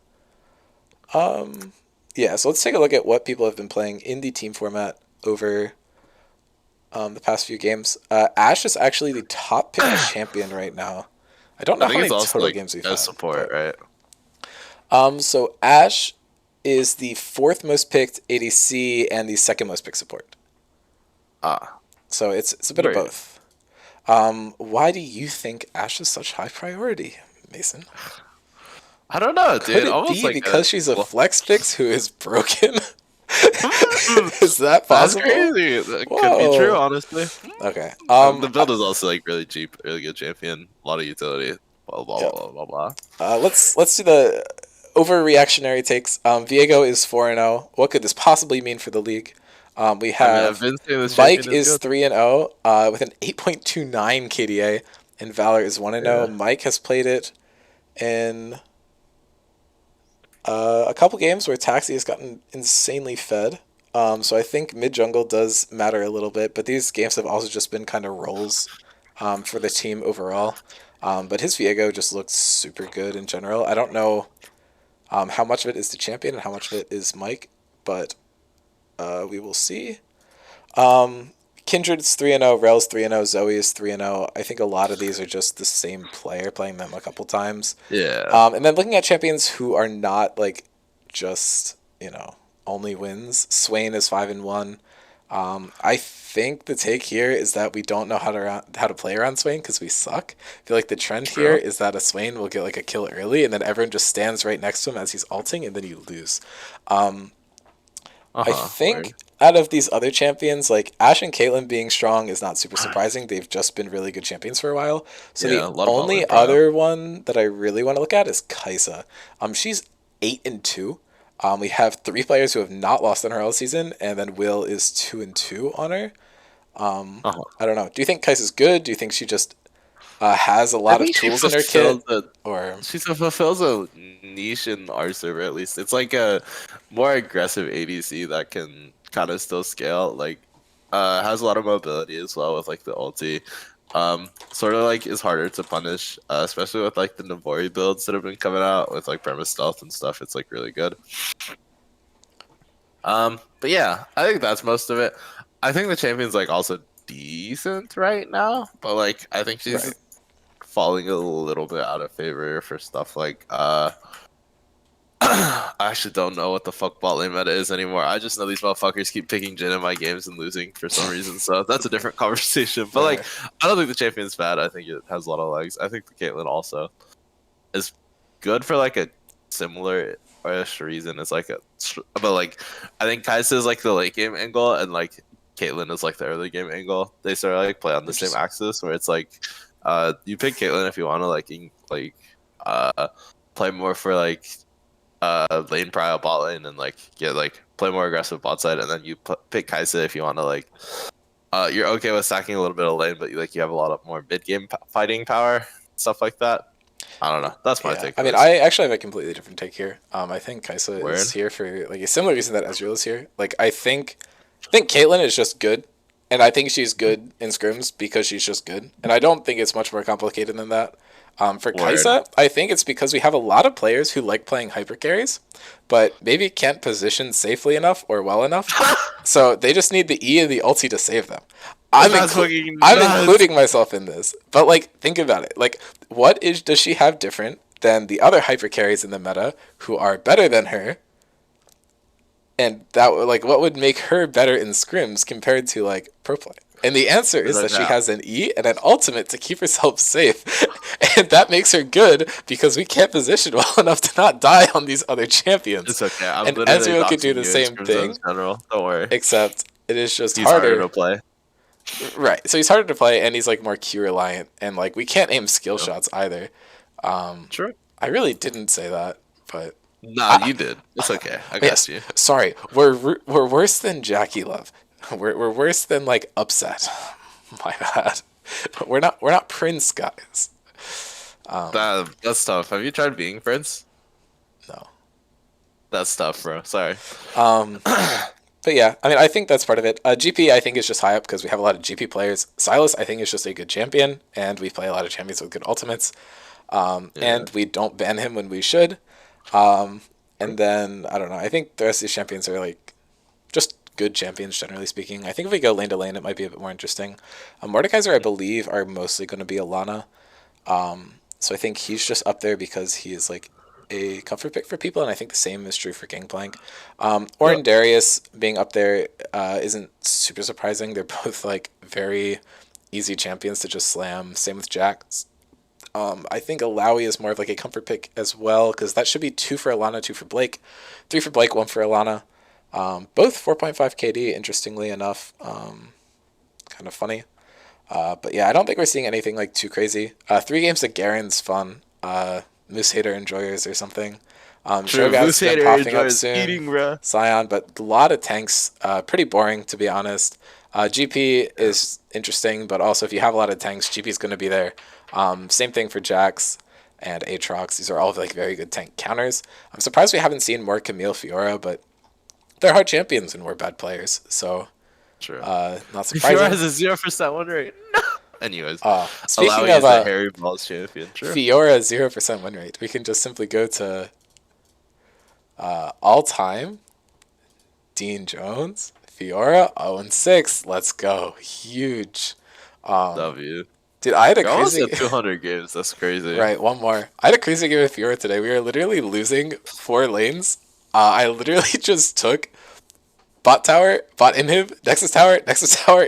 Yeah, so let's take a look at what people have been playing in the team format over the past few games. Ashe is actually the top pick champion right now. I don't know I how think many it's also total like games we've as had. support, But, right? so Ashe is the fourth most picked ADC and the second most picked support. Ah, So it's a bit of very. both. Why do you think Ashe is such high priority, Mason? I don't know, Could dude. it Almost be like a. because she's a Well, flex picks who is broken? Is that that's possible? crazy. That could be true, Whoa. honestly. Okay. The build is also like really cheap, really good champion, a lot of utility. Blah blah Yeah. blah blah blah. Let's do the overreactionary takes. Viego is 4-0. What could this possibly mean for the league? We I mean, I've have been saying this Mike champion is is good. 3-0 with an 8.29 KDA, and Valor is 1-0. Yeah. Mike has played it in a couple games where Taxi has gotten insanely fed. So I think mid jungle does matter a little bit, but these games have also just been kind of rolls for the team overall. But his Viego just looks super good in general. I don't know how much of it is the champion and how much of it is Mike, but we will see. Kindred's 3-0, Rel's 3-0, Zoe is 3-0. I think a lot of these are just the same player playing them a couple times. Yeah. And then looking at champions who are not like just, only wins. Swain is 5-1. I think the take here is that we don't know how to play around Swain because we suck. I feel like the trend here True. is that a Swain will get like a kill early and then everyone just stands right next to him as he's ulting and then you lose. Uh I huh. think Word. out of these other champions, like Ashe and Caitlyn being strong is not super surprising. They've just been really good champions for a while. So the Yeah, a lot of bot lane only prio. other one that I really want to look at is Kaisa. She's 8-2. We have three players who have not lost on her all season, and then Will is 2-2 on her. Uh huh. I don't know. Do you think Kaisa's good? Do you think she just has a I lot of think she tools in her kit? fulfills a Or she fulfills a niche in our server at least. It's like a more aggressive ADC that can kind of still scale. Like, has a lot of mobility as well with like the ulti. Sort of like is harder to punish, especially with like the Navori builds that have been coming out with like premise stealth and stuff. It's like really good. But yeah, I think that's most of it. I think the champion's like also decent right now, but like I think she's right? falling a little bit out of favor for stuff like I actually don't know what the fuck bot lane meta is anymore. I just know these motherfuckers keep picking Jhin in my games and losing for some reason. So that's a different conversation. But like, Fair. I don't think the champion's bad. I think it has a lot of legs. I think the Caitlyn also is good for like a similar-ish reason. It's like but like, I think Kai'Sa is like the late game angle, and like Caitlyn is like the early game angle. They sort of like play on the same Interesting. axis, where it's like, you pick Caitlyn if you want to uh, play more for like lane prio bot lane and like get like play more aggressive bot side, and then you pick Kai'Sa if you want to like you're okay with stacking a little bit of lane, but you have a lot of more mid game fighting power, stuff like that. I don't know. That's my Yeah, take I on mean, this. I actually have a completely different take here. I think Kaisa is Word. here for like a similar reason that Ezreal is here. Like, I think Caitlyn is just good, and I think she's good in scrims because she's just good, and I don't think it's much more complicated than that. For Word. Kaisa, I think it's because we have a lot of players who like playing hyper carries, but maybe can't position safely enough or well enough, so they just need the E and the ulti to save them. I'm That's inclu- fucking I'm nuts. including myself in this, but like think about it. Like, what is does she have different than the other hyper carries in the meta who are better than her? And like what would make her better in scrims compared to like pro play? And the answer is No that she doubt. has an E and an ultimate to keep herself safe. And that makes her good because we can't position well enough to not die on these other champions. It's okay. I'm And literally Ezreal could do doxing the you in same scrim zones thing, general. Don't worry. except it is just He's harder harder. to play. Right. So he's harder to play and he's like more Q reliant and like we can't aim skill True. shots either. True. I really didn't say that, but Nah, I, you did. It's okay. I got yes. you. Sorry. We're worse than Jackie Love. We're worse than like upset. My bad. We're not Prince guys. That's tough. Have you tried being friends? No. That's tough, bro. Sorry. Um but yeah, I mean I think that's part of it. GP I think is just high up because we have a lot of GP players. Silas I think is just a good champion and we play a lot of champions with good ultimates. Yeah. And we don't ban him when we should. And then I don't know. I think the rest of these champions are like just good champions generally speaking. I think if we go lane to lane, it might be a bit more interesting. Mordekaiser, I believe, are mostly going to be Alana. So I think he's just up there because he is like a comfort pick for people, and I think the same is true for Gangplank. Yeah, Orin Darius being up there isn't super surprising. They're both like very easy champions to just slam. Same with Jax. I think Alawi is more of like a comfort pick as well, because that should be 2 for Alana, 2 for Blake, 3 for Blake, 1 for Alana. Both 4.5 KD, interestingly enough. Kind of funny. But yeah, I don't think we're seeing anything like too crazy. 3 games of Garen's fun. Moose Hater Enjoyers or something. true. Shogat's Moose been hater popping up enjoys soon. eating, bruh. Scion, but a lot of tanks. Pretty boring, to be honest. GP is interesting, but also if you have a lot of tanks, GP is going to be there. Same thing for Jax and Aatrox. These are all like very good tank counters. I'm surprised we haven't seen more Camille Fiora, but they're hard champions and we're bad players, so True. not Fiora surprising. has a 0% win rate. No. Anyways, Speaking Alawi of is the Harry Balls champion. True. Fiora 0% win rate, we can just simply go to all time. Dean Jones, Fiora 0-6. Let's go, huge. W. Dude, I had a You're almost crazy at 200 games. That's crazy. right. One more. I had a crazy game with Fiora today. We were literally losing 4 lanes. I literally just took bot tower, bot inhib, Nexus tower,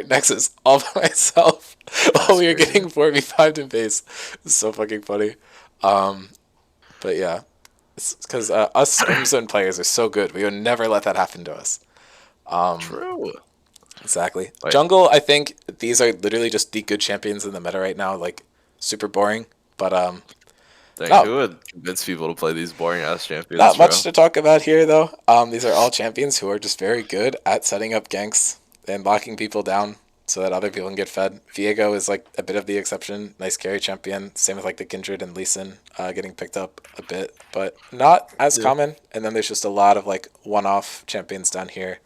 Nexus all by myself while we were crazy. getting 4v5 in base. It's so fucking funny. But yeah, it's because us Scrim Zone players are so good. We would never let that happen to us. True. Exactly. Wait. Jungle, I think these are literally just the good champions in the meta right now. Like super boring, but Dang, no, who would convince people to play these boring ass champions, not bro? much to talk about here though. These are all champions who are just very good at setting up ganks and locking people down so that other people can get fed. Viego is like a bit of the exception. Nice carry champion. Same with like the Kindred and Lee Sin getting picked up a bit, but not as Yeah. common. And then there's just a lot of like one-off champions down here.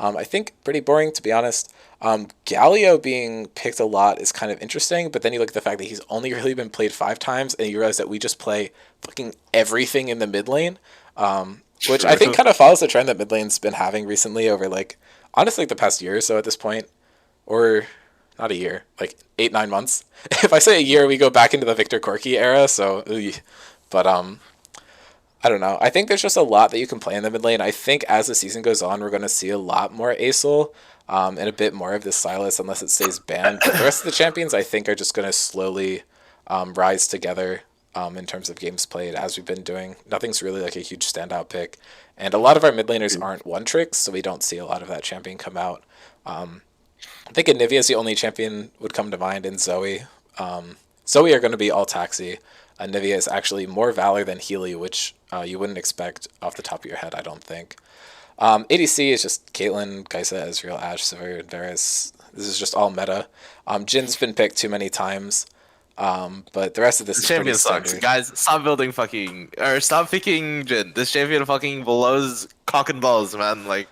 I think pretty boring, to be honest. Galio being picked a lot is kind of interesting, but then you look at the fact that he's only really been played 5 times, and you realize that we just play fucking everything in the mid lane, which I think True. kind of follows the trend that mid lane's been having recently over, like, honestly, like the past year or so at this point, or not a year, like 8-9 months. If I say a year, we go back into the Victor Corky era, so, but I don't know. I think there's just a lot that you can play in the mid lane. I think as the season goes on, we're going to see a lot more Acel and a bit more of this Silas unless it stays banned. But the rest of the champions, I think, are just going to slowly rise together in terms of games played as we've been doing. Nothing's really like a huge standout pick. And a lot of our mid laners aren't one tricks, so we don't see a lot of that champion come out. I think Anivia is the only champion would come to mind, and Zoe. Zoe are going to be all taxi. Anivia is actually more Valor than Healy, which you wouldn't expect off the top of your head, I don't think. ADC is just Caitlyn, Kaisa, Ezreal, Ashe, Sivir, Varus. This is just all meta. Jin's been picked too many times, but the rest of this This is pretty champion sucks. standard. Guys, stop building fucking or stop picking Jin. This champion fucking blows cock and balls, man. Like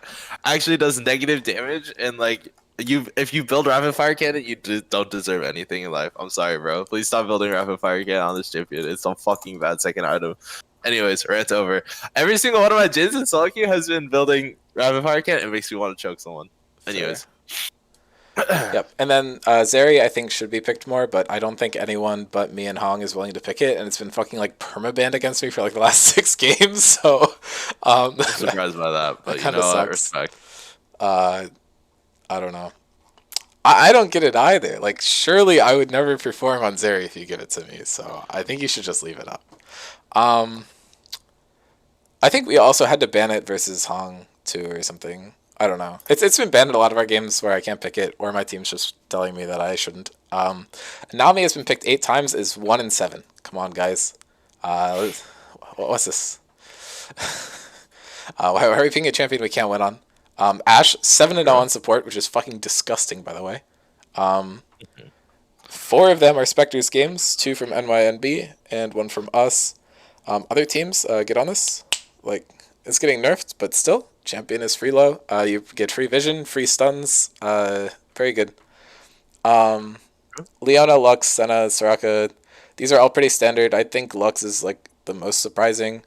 actually does negative damage and like if you build rapid fire cannon, you don't deserve anything in life. I'm sorry, bro. Please stop building rapid fire cannon on this champion. It's a fucking bad second item. Anyways, rant over. Every single one of my Jins in solo queue has been building rapid fire cannon. It makes me want to choke someone. Anyways. Yep. And then Zeri, I think, should be picked more, but I don't think anyone but me and Hong is willing to pick it, and it's been fucking like permabanned against me for like the last 6 games, so I'm surprised by that, but you know what? Respect. I don't know. I don't get it either. Like, surely I would never perform on Zeri if you give it to me, so I think you should just leave it up. I think we also had to ban it versus Hong too or something. I don't know. It's been banned in a lot of our games where I can't pick it, or my team's just telling me that I shouldn't. Nami has been picked 8 times, is 1-7. Come on, guys. What's this? Why are we picking a champion we can't win on? Ashe 7-0 on support, which is fucking disgusting, by the way. 4 of them are Spectres games, 2 from NYNB and 1 from us. Other teams, get on this. Like, it's getting nerfed, but still, champion is free low. You get free vision, free stuns. Very good. Leona, Lux, Senna, Soraka. These are all pretty standard. I think Lux is like the most surprising.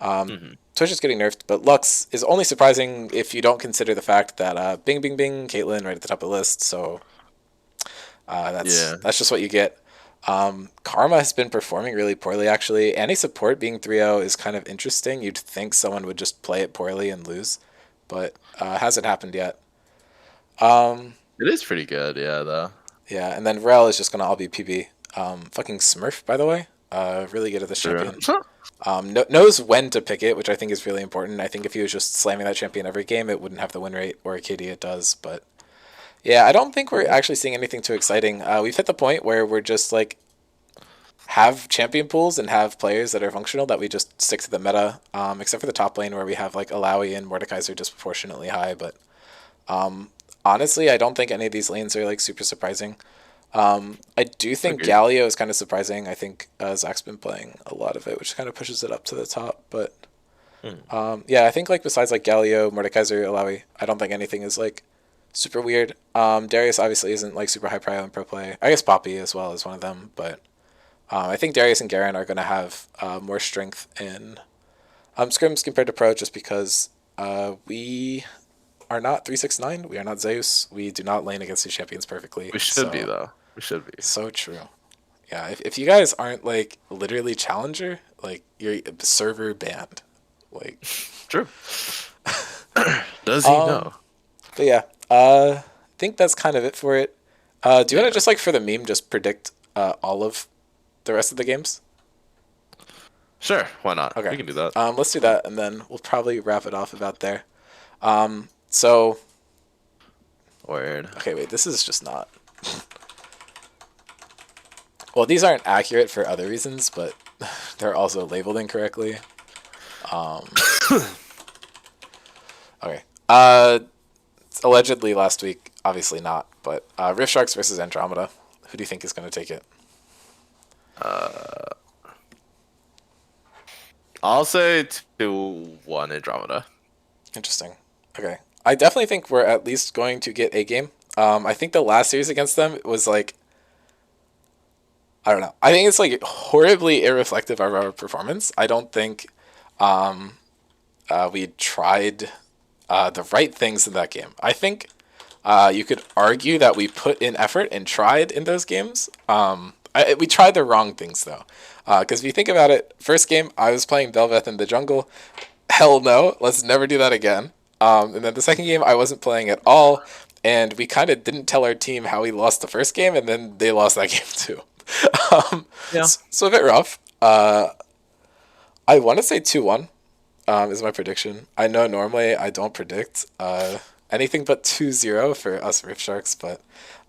Twitch is getting nerfed, but Lux is only surprising if you don't consider the fact that Bing Bing Bing, Caitlyn right at the top of the list. So that's just what you get. Karma has been performing really poorly, actually. Any support being 3-0 is kind of interesting. You'd think someone would just play it poorly and lose, but hasn't happened yet. Um, It is pretty good, yeah, though. yeah, and then Rel is just going to all be PB. Fucking Smurf, by the way. Really good at this True. champion. Knows when to pick it, which I think is really important. I think if he was just slamming that champion every game, it wouldn't have the win rate, or KD it does. But yeah, I don't think we're actually seeing anything too exciting. We've hit the point where we're just like have champion pools and have players that are functional that we just stick to the meta, except for the top lane where we have like Alawi and Mordekaiser disproportionately high. But honestly, I don't think any of these lanes are like super surprising. I do think Agreed. Galio is kind of surprising. I think Zach's been playing a lot of it, which kind of pushes it up to the top. But yeah, I think like besides like Galio, Mordekaiser, Alawi, I don't think anything is like super weird. Darius obviously isn't like super high prio in pro play. I guess Poppy as well is one of them, but I think Darius and Garen are going to have more strength in scrims compared to pro, just because we are not 369. We are not Zeus. We do not lane against these champions perfectly. We should be So though. We should be. so true. Yeah, if you guys aren't like literally challenger, like you're server banned. Like, True. Does he know? but yeah, I think that's kind of it for it. Do you want to just like for the meme just predict all of the rest of the games? Sure, why not? Okay. We can do that. Let's do that, and then we'll probably wrap it off about there. So Word. okay, wait, this is just not. Well, these aren't accurate for other reasons, but they're also labeled incorrectly. Okay. Allegedly last week, obviously not, but Rift Sharks versus Andromeda. Who do you think is going to take it? I'll say 2-1 Andromeda. Interesting. Okay. I definitely think we're at least going to get a game. I think the last series against them was like, I don't know. I think it's like horribly irreflective of our performance. I don't think we tried the right things in that game. I think you could argue that we put in effort and tried in those games. We tried the wrong things though. Because if you think about it, first game I was playing Belveth in the jungle. Hell no, let's never do that again. And then the second game I wasn't playing at all, and we kind of didn't tell our team how we lost the first game, and then they lost that game too. Yeah. So a bit rough. I want to say 2-1 is my prediction. I know normally I don't predict anything but 2-0 for us Rift Sharks, but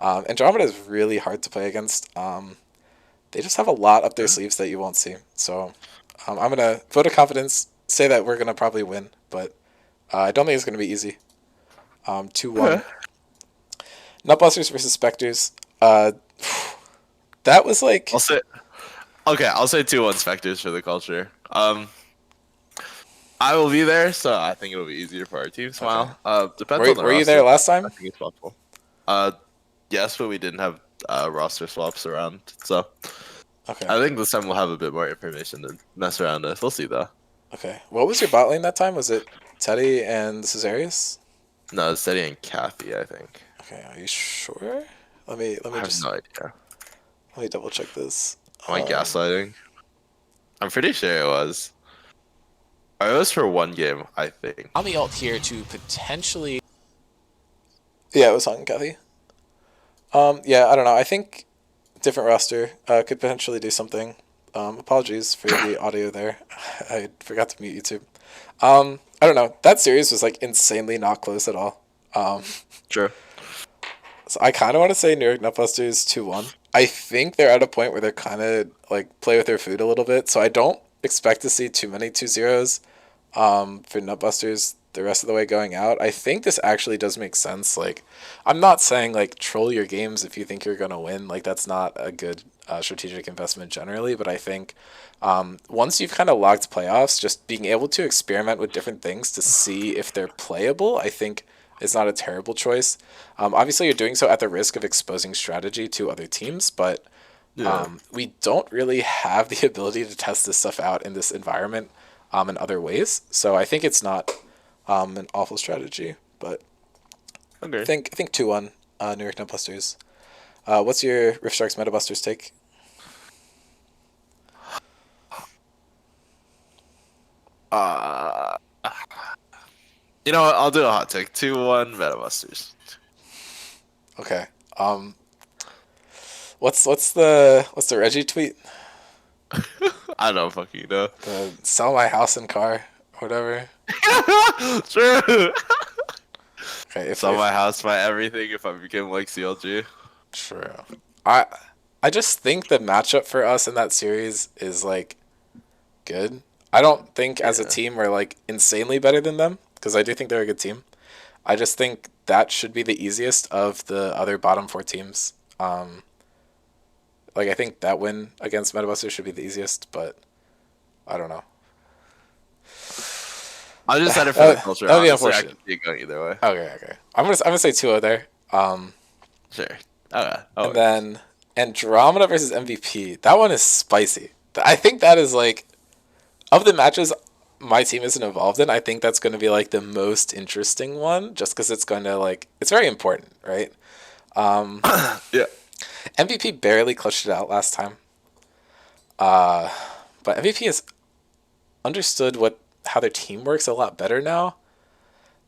Andromeda is really hard to play against. They just have a lot up their sleeves that you won't see. So I'm going to vote of confidence, say that we're going to probably win, but I don't think it's going to be easy. 2-1. Okay. Nutbusters versus Spectres. That was like... I'll say 2-1 Spectres for the culture. I will be there, so I think it'll be easier for our team. Smile. Depends on the Were you roster. there last time? I think it's possible. Yes, but we didn't have roster swaps around, so Okay. I think this time we'll have a bit more information to mess around with. We'll see though. Okay. What was your bot lane that time? Was it Teddy and Caesarius? No, it's Steady and Kathy, I think. Okay, are you sure? Let me I have just no idea. let me double check this. Am I gaslighting? I'm pretty sure it was. It was for one game, I think. On the ult here to potentially. Yeah, it was on Kathy. Yeah, I don't know. I think different roster could potentially do something. Apologies for the audio there. I forgot to mute YouTube. I don't know. That series was like insanely not close at all. Sure. So I kind of want to say New York Nutbusters 2-1. I think they're at a point where they're kind of like play with their food a little bit. So I don't expect to see too many 2-0s for Nutbusters the rest of the way going out. I think this actually does make sense. Like, I'm not saying like troll your games if you think you're gonna win. Like, that's not a good strategic investment generally. But I think once you've kind of locked playoffs, just being able to experiment with different things to see if they're playable, I think is not a terrible choice. Obviously, you're doing so at the risk of exposing strategy to other teams, but we don't really have the ability to test this stuff out in this environment in other ways. So I think it's not an awful strategy, but Okay. I think 2-1 New York Nutbusters. What's your Rift Sharks Metabusters take? Uh, you know what? I'll do a hot take. 2-1 Metabusters. Okay. Um, what's the Reggie tweet? I don't fucking know. The sell my house and car, whatever. True. Okay, Sell if my house, my everything if I became like CLG. true. I I just think the matchup for us in that series is like good. I don't think as a Yeah. team we're like insanely better than them because I do think they're a good team. I just think that should be the easiest of the other bottom four teams. Like I think that win against Metabuster should be the easiest, but I don't know. I'm just excited for the That culture, would be honestly. I unfortunate. can see it going either way. Okay, okay. I'm gonna say 2-0 there. Sure. Okay. Oh, And then Andromeda versus MVP. That one is spicy. I think that is like of the matches my team isn't involved in. I think that's going to be like the most interesting one, just because it's going to like it's very important, right? yeah. MVP barely clutched it out last time, but MVP has understood what how their team works a lot better now.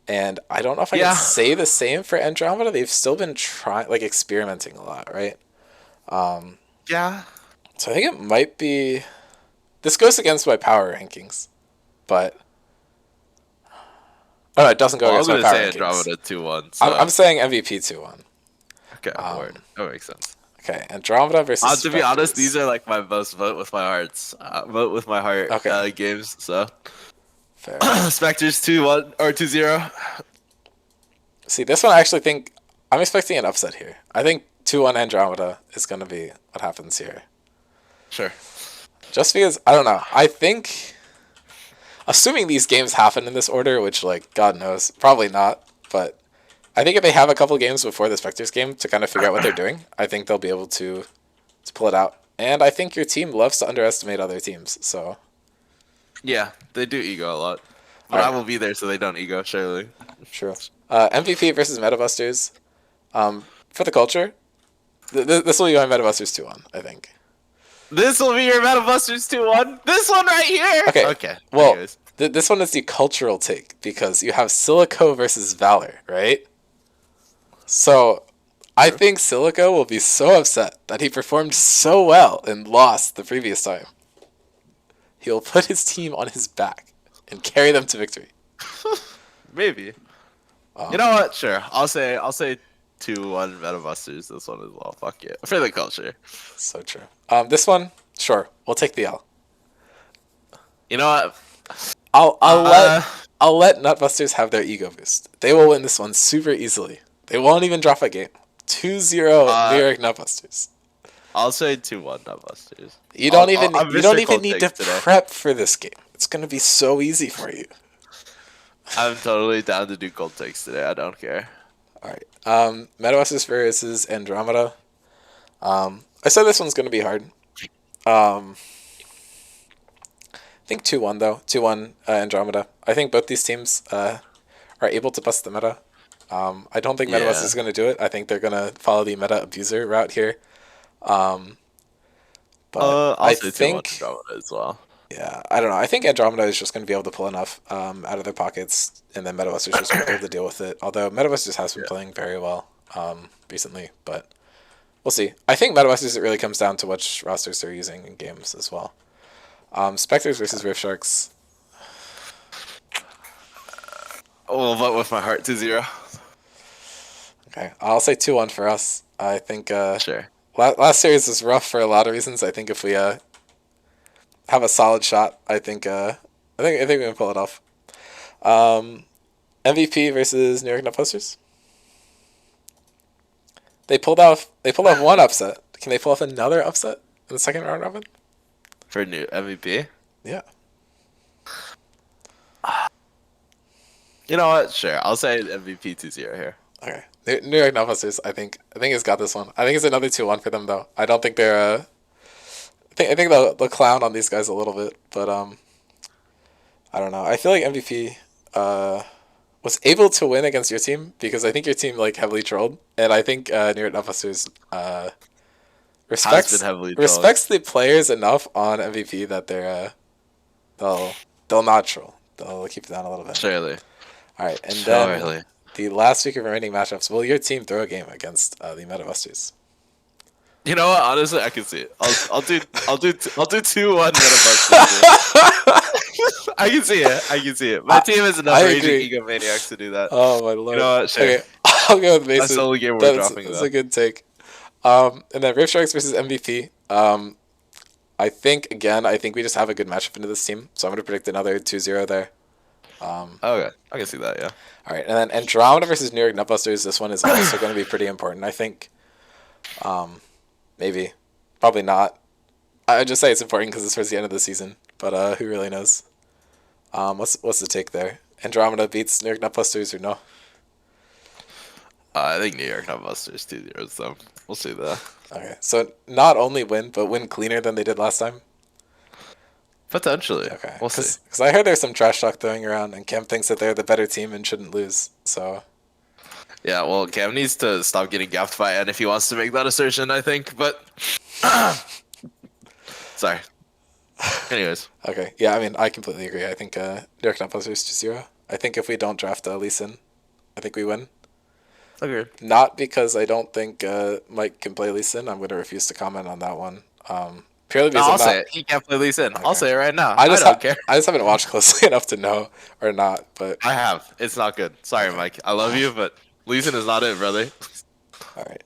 And I don't know if I can Yeah. say the same for Andromeda. They've still been trying, like experimenting a lot, right? Yeah. So I think it might be. This goes against my power rankings, but oh, no, it doesn't go Well, I'm against my gonna power say rankings. Andromeda 2-1. I'm So saying MVP 2-1. okay, word. That makes sense. Okay, Andromeda versus To be honest, these Spectres. are like my most vote with my hearts, vote with my heart Okay, games. So fair. Spectres 2-1 or 2-0. See, this one I actually think I'm expecting an upset here. I think 2-1 Andromeda is going to be what happens here. Sure. Just because, I don't know. I think, assuming these games happen in this order, which, like, God knows, probably not, but I think if they have a couple games before the Spectres game to kind of figure out what they're doing, I think they'll be able to pull it out. And I think your team loves to underestimate other teams, so. Yeah, they do ego a lot, but I Alright, will be there so they don't ego. Surely. true. MVP versus Metabusters. For the culture, this will be my Metabusters 2-1, I think. This will be your Metabusters 2-1. This one right here. Okay, Okay. well, Anyways. this one is the cultural take because you have Silico versus Valor, right? So I True. think Silico will be so upset that he performed so well and lost the previous time. He will put his team on his back and carry them to victory. Maybe. You know what? Sure. I'll say 2-1 Metabusters. This one as well. Fuck yeah. For the culture. So true. This one, sure, we'll take the L. You know what? I'll I'll Uh, let I'll let Nutbusters have their ego boost. They will win this one super easily. They won't even drop a game. 2-0 New uh, York Nutbusters. I'll say 2-1 Metabusters. You don't even I'm you don't Mr. even Cold need to Takes today. prep for this game. It's gonna be so easy for you. I'm totally down to do cold takes today. I don't care. All right. Metabusters versus Andromeda. I said this one's gonna be hard. I think 2-1 though. 2-1 Andromeda. I think both these teams are able to bust the meta. I don't think Metabusters Yeah. is gonna do it. I think they're gonna follow the meta abuser route here. But I'll I say 2-1 think Andromeda as well. yeah, I don't know. I think Andromeda is just going to be able to pull enough out of their pockets, and then Metabusters just going to be able to deal with it. Although Metabusters has been Yeah. playing very well recently, but we'll see. I think Metabusters it really comes down to which rosters they're using in games as well. Spectres versus Rift Sharks. We'll vote with my heart 2-0. Okay, I'll say 2-1 for us. I think Sure. last series was rough for a lot of reasons. I think if we have a solid shot, I think we can pull it off. MVP versus New York Nutbusters. They pulled off one upset. Can they pull off another upset in the second round robin? For new MVP. Yeah. You know what? Sure. I'll say MVP 2-0 here. Okay. New York Nutbusters. I think it's got this one. I think it's another 2-1 for them though. I don't think they're. I think they'll clown on these guys a little bit, but I don't know. I feel like MVP was able to win against your team because I think your team like heavily trolled, and I think New York Nutbusters Has been respects heavily trolled. respects the players enough on MVP that they'll they'll not troll. They'll keep it down a little bit. Surely. All right, and then Surely. the last week of remaining matchups. Will your team throw a game against the Metabusters? You know what? Honestly, I can see it. I'll do 2-1 Metabusters. I can see it. I can see it. My team has enough I raging agree. egomaniacs to do that. Oh my lord! You know what? Sure. Okay, I'll go with That's Mason. the only game we're dropping. That's Though. a good take. And then Rift Sharks versus MVP. I think we just have a good matchup into this team, so I'm gonna predict another 2-0 there. Okay, I can see that. Yeah. All right, and then Andromeda versus New York Nutbusters. This one is also going to be pretty important. I think, maybe, probably not. I just say it's important because it's towards the end of the season, but who really knows? What's the take there? Andromeda beats New York Nutbusters or no? I think New York Nutbusters 2-0. So we'll see that. Okay, so not only win, but win cleaner than they did last time. Potentially. Okay, We'll see. Because I heard there's some trash talk throwing around, and Cam thinks that they're the better team and shouldn't lose. So Yeah. Well, Cam needs to stop getting gapped by N if he wants to make that assertion. I think, but sorry. Anyways. okay, yeah, I mean I completely agree. I think New York Nutbusters 2-0. I think if we don't draft Lee Sin, I think we win. Okay. Not because I don't think Mike can play Lee Sin. I'm going to refuse to comment on that one. Purely because I'll say it. He can't play Lee Sin. Okay. I'll say it right now. I don't care. I just haven't watched closely enough to know or not. But I have. It's not good. Sorry, Mike. I love you, but Lee Sin is not it, brother. all right.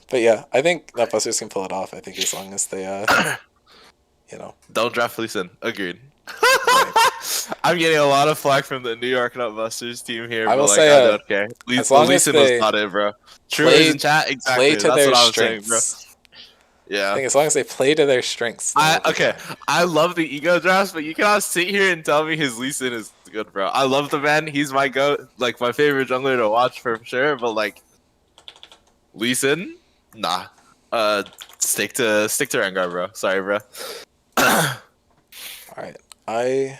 But yeah, I think Nutbusters can pull it off. I think as long as they Don't draft Lee Sin. Agreed. I'm getting a lot of flack from the New York Nutbusters team here. I will but say, I don't care. as long Lee as Sin they was not it, bro. True play- is in chat. Exactly. play to That's their what I was saying, bro. strengths. Yeah. I think as long as they play to their strengths. they'll be Okay, fine. I love the ego drafts, but you cannot sit here and tell me his Lee Sin is good, bro. I love the man. He's my goat, like my favorite jungler to watch for sure. But like Lee Sin, nah. Stick to Rengar, bro. Sorry, bro. All right. I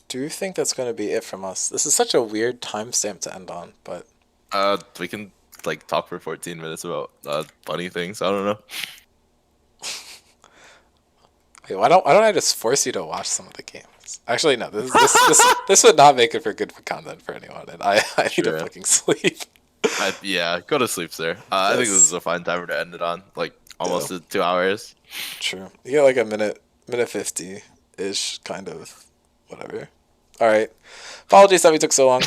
do think that's going to be it from us. This is such a weird timestamp to end on, but We can like talk for 14 minutes about funny things. I don't know. wait, why don't I just force you to watch some of the games? Actually, no. This would not make it for good content for anyone, and I need to Sure. fucking sleep. Yeah, go to sleep, sir. I think this is a fine timer to end it on. Like almost 2 hours. True. You get like a minute 50 ish, kind of, whatever. All right. Apologies that we took so long.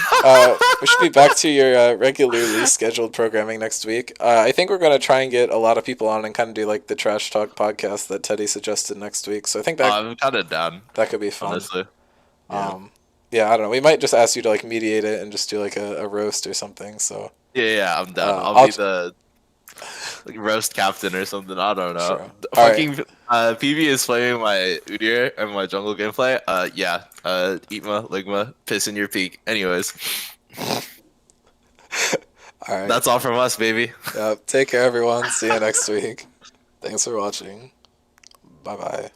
We should be back to your regularly scheduled programming next week. I think we're gonna try and get a lot of people on and kind of do like the trash talk podcast that Teddy suggested next week. So I think that I'm kind of down, that could be fun. honestly. Yeah, I don't know. We might just ask you to like mediate it and just do like a roast or something. So Yeah, I'm down. I'll I'll be the roast captain or something. I don't know. Sure. Fucking PB is playing my Udyr and my jungle gameplay. Yeah. Eatma, Ligma, piss in your peak. Anyways, all right. that's all from us, baby. Yeah. Take care, everyone. See you next week. Thanks for watching. Bye bye.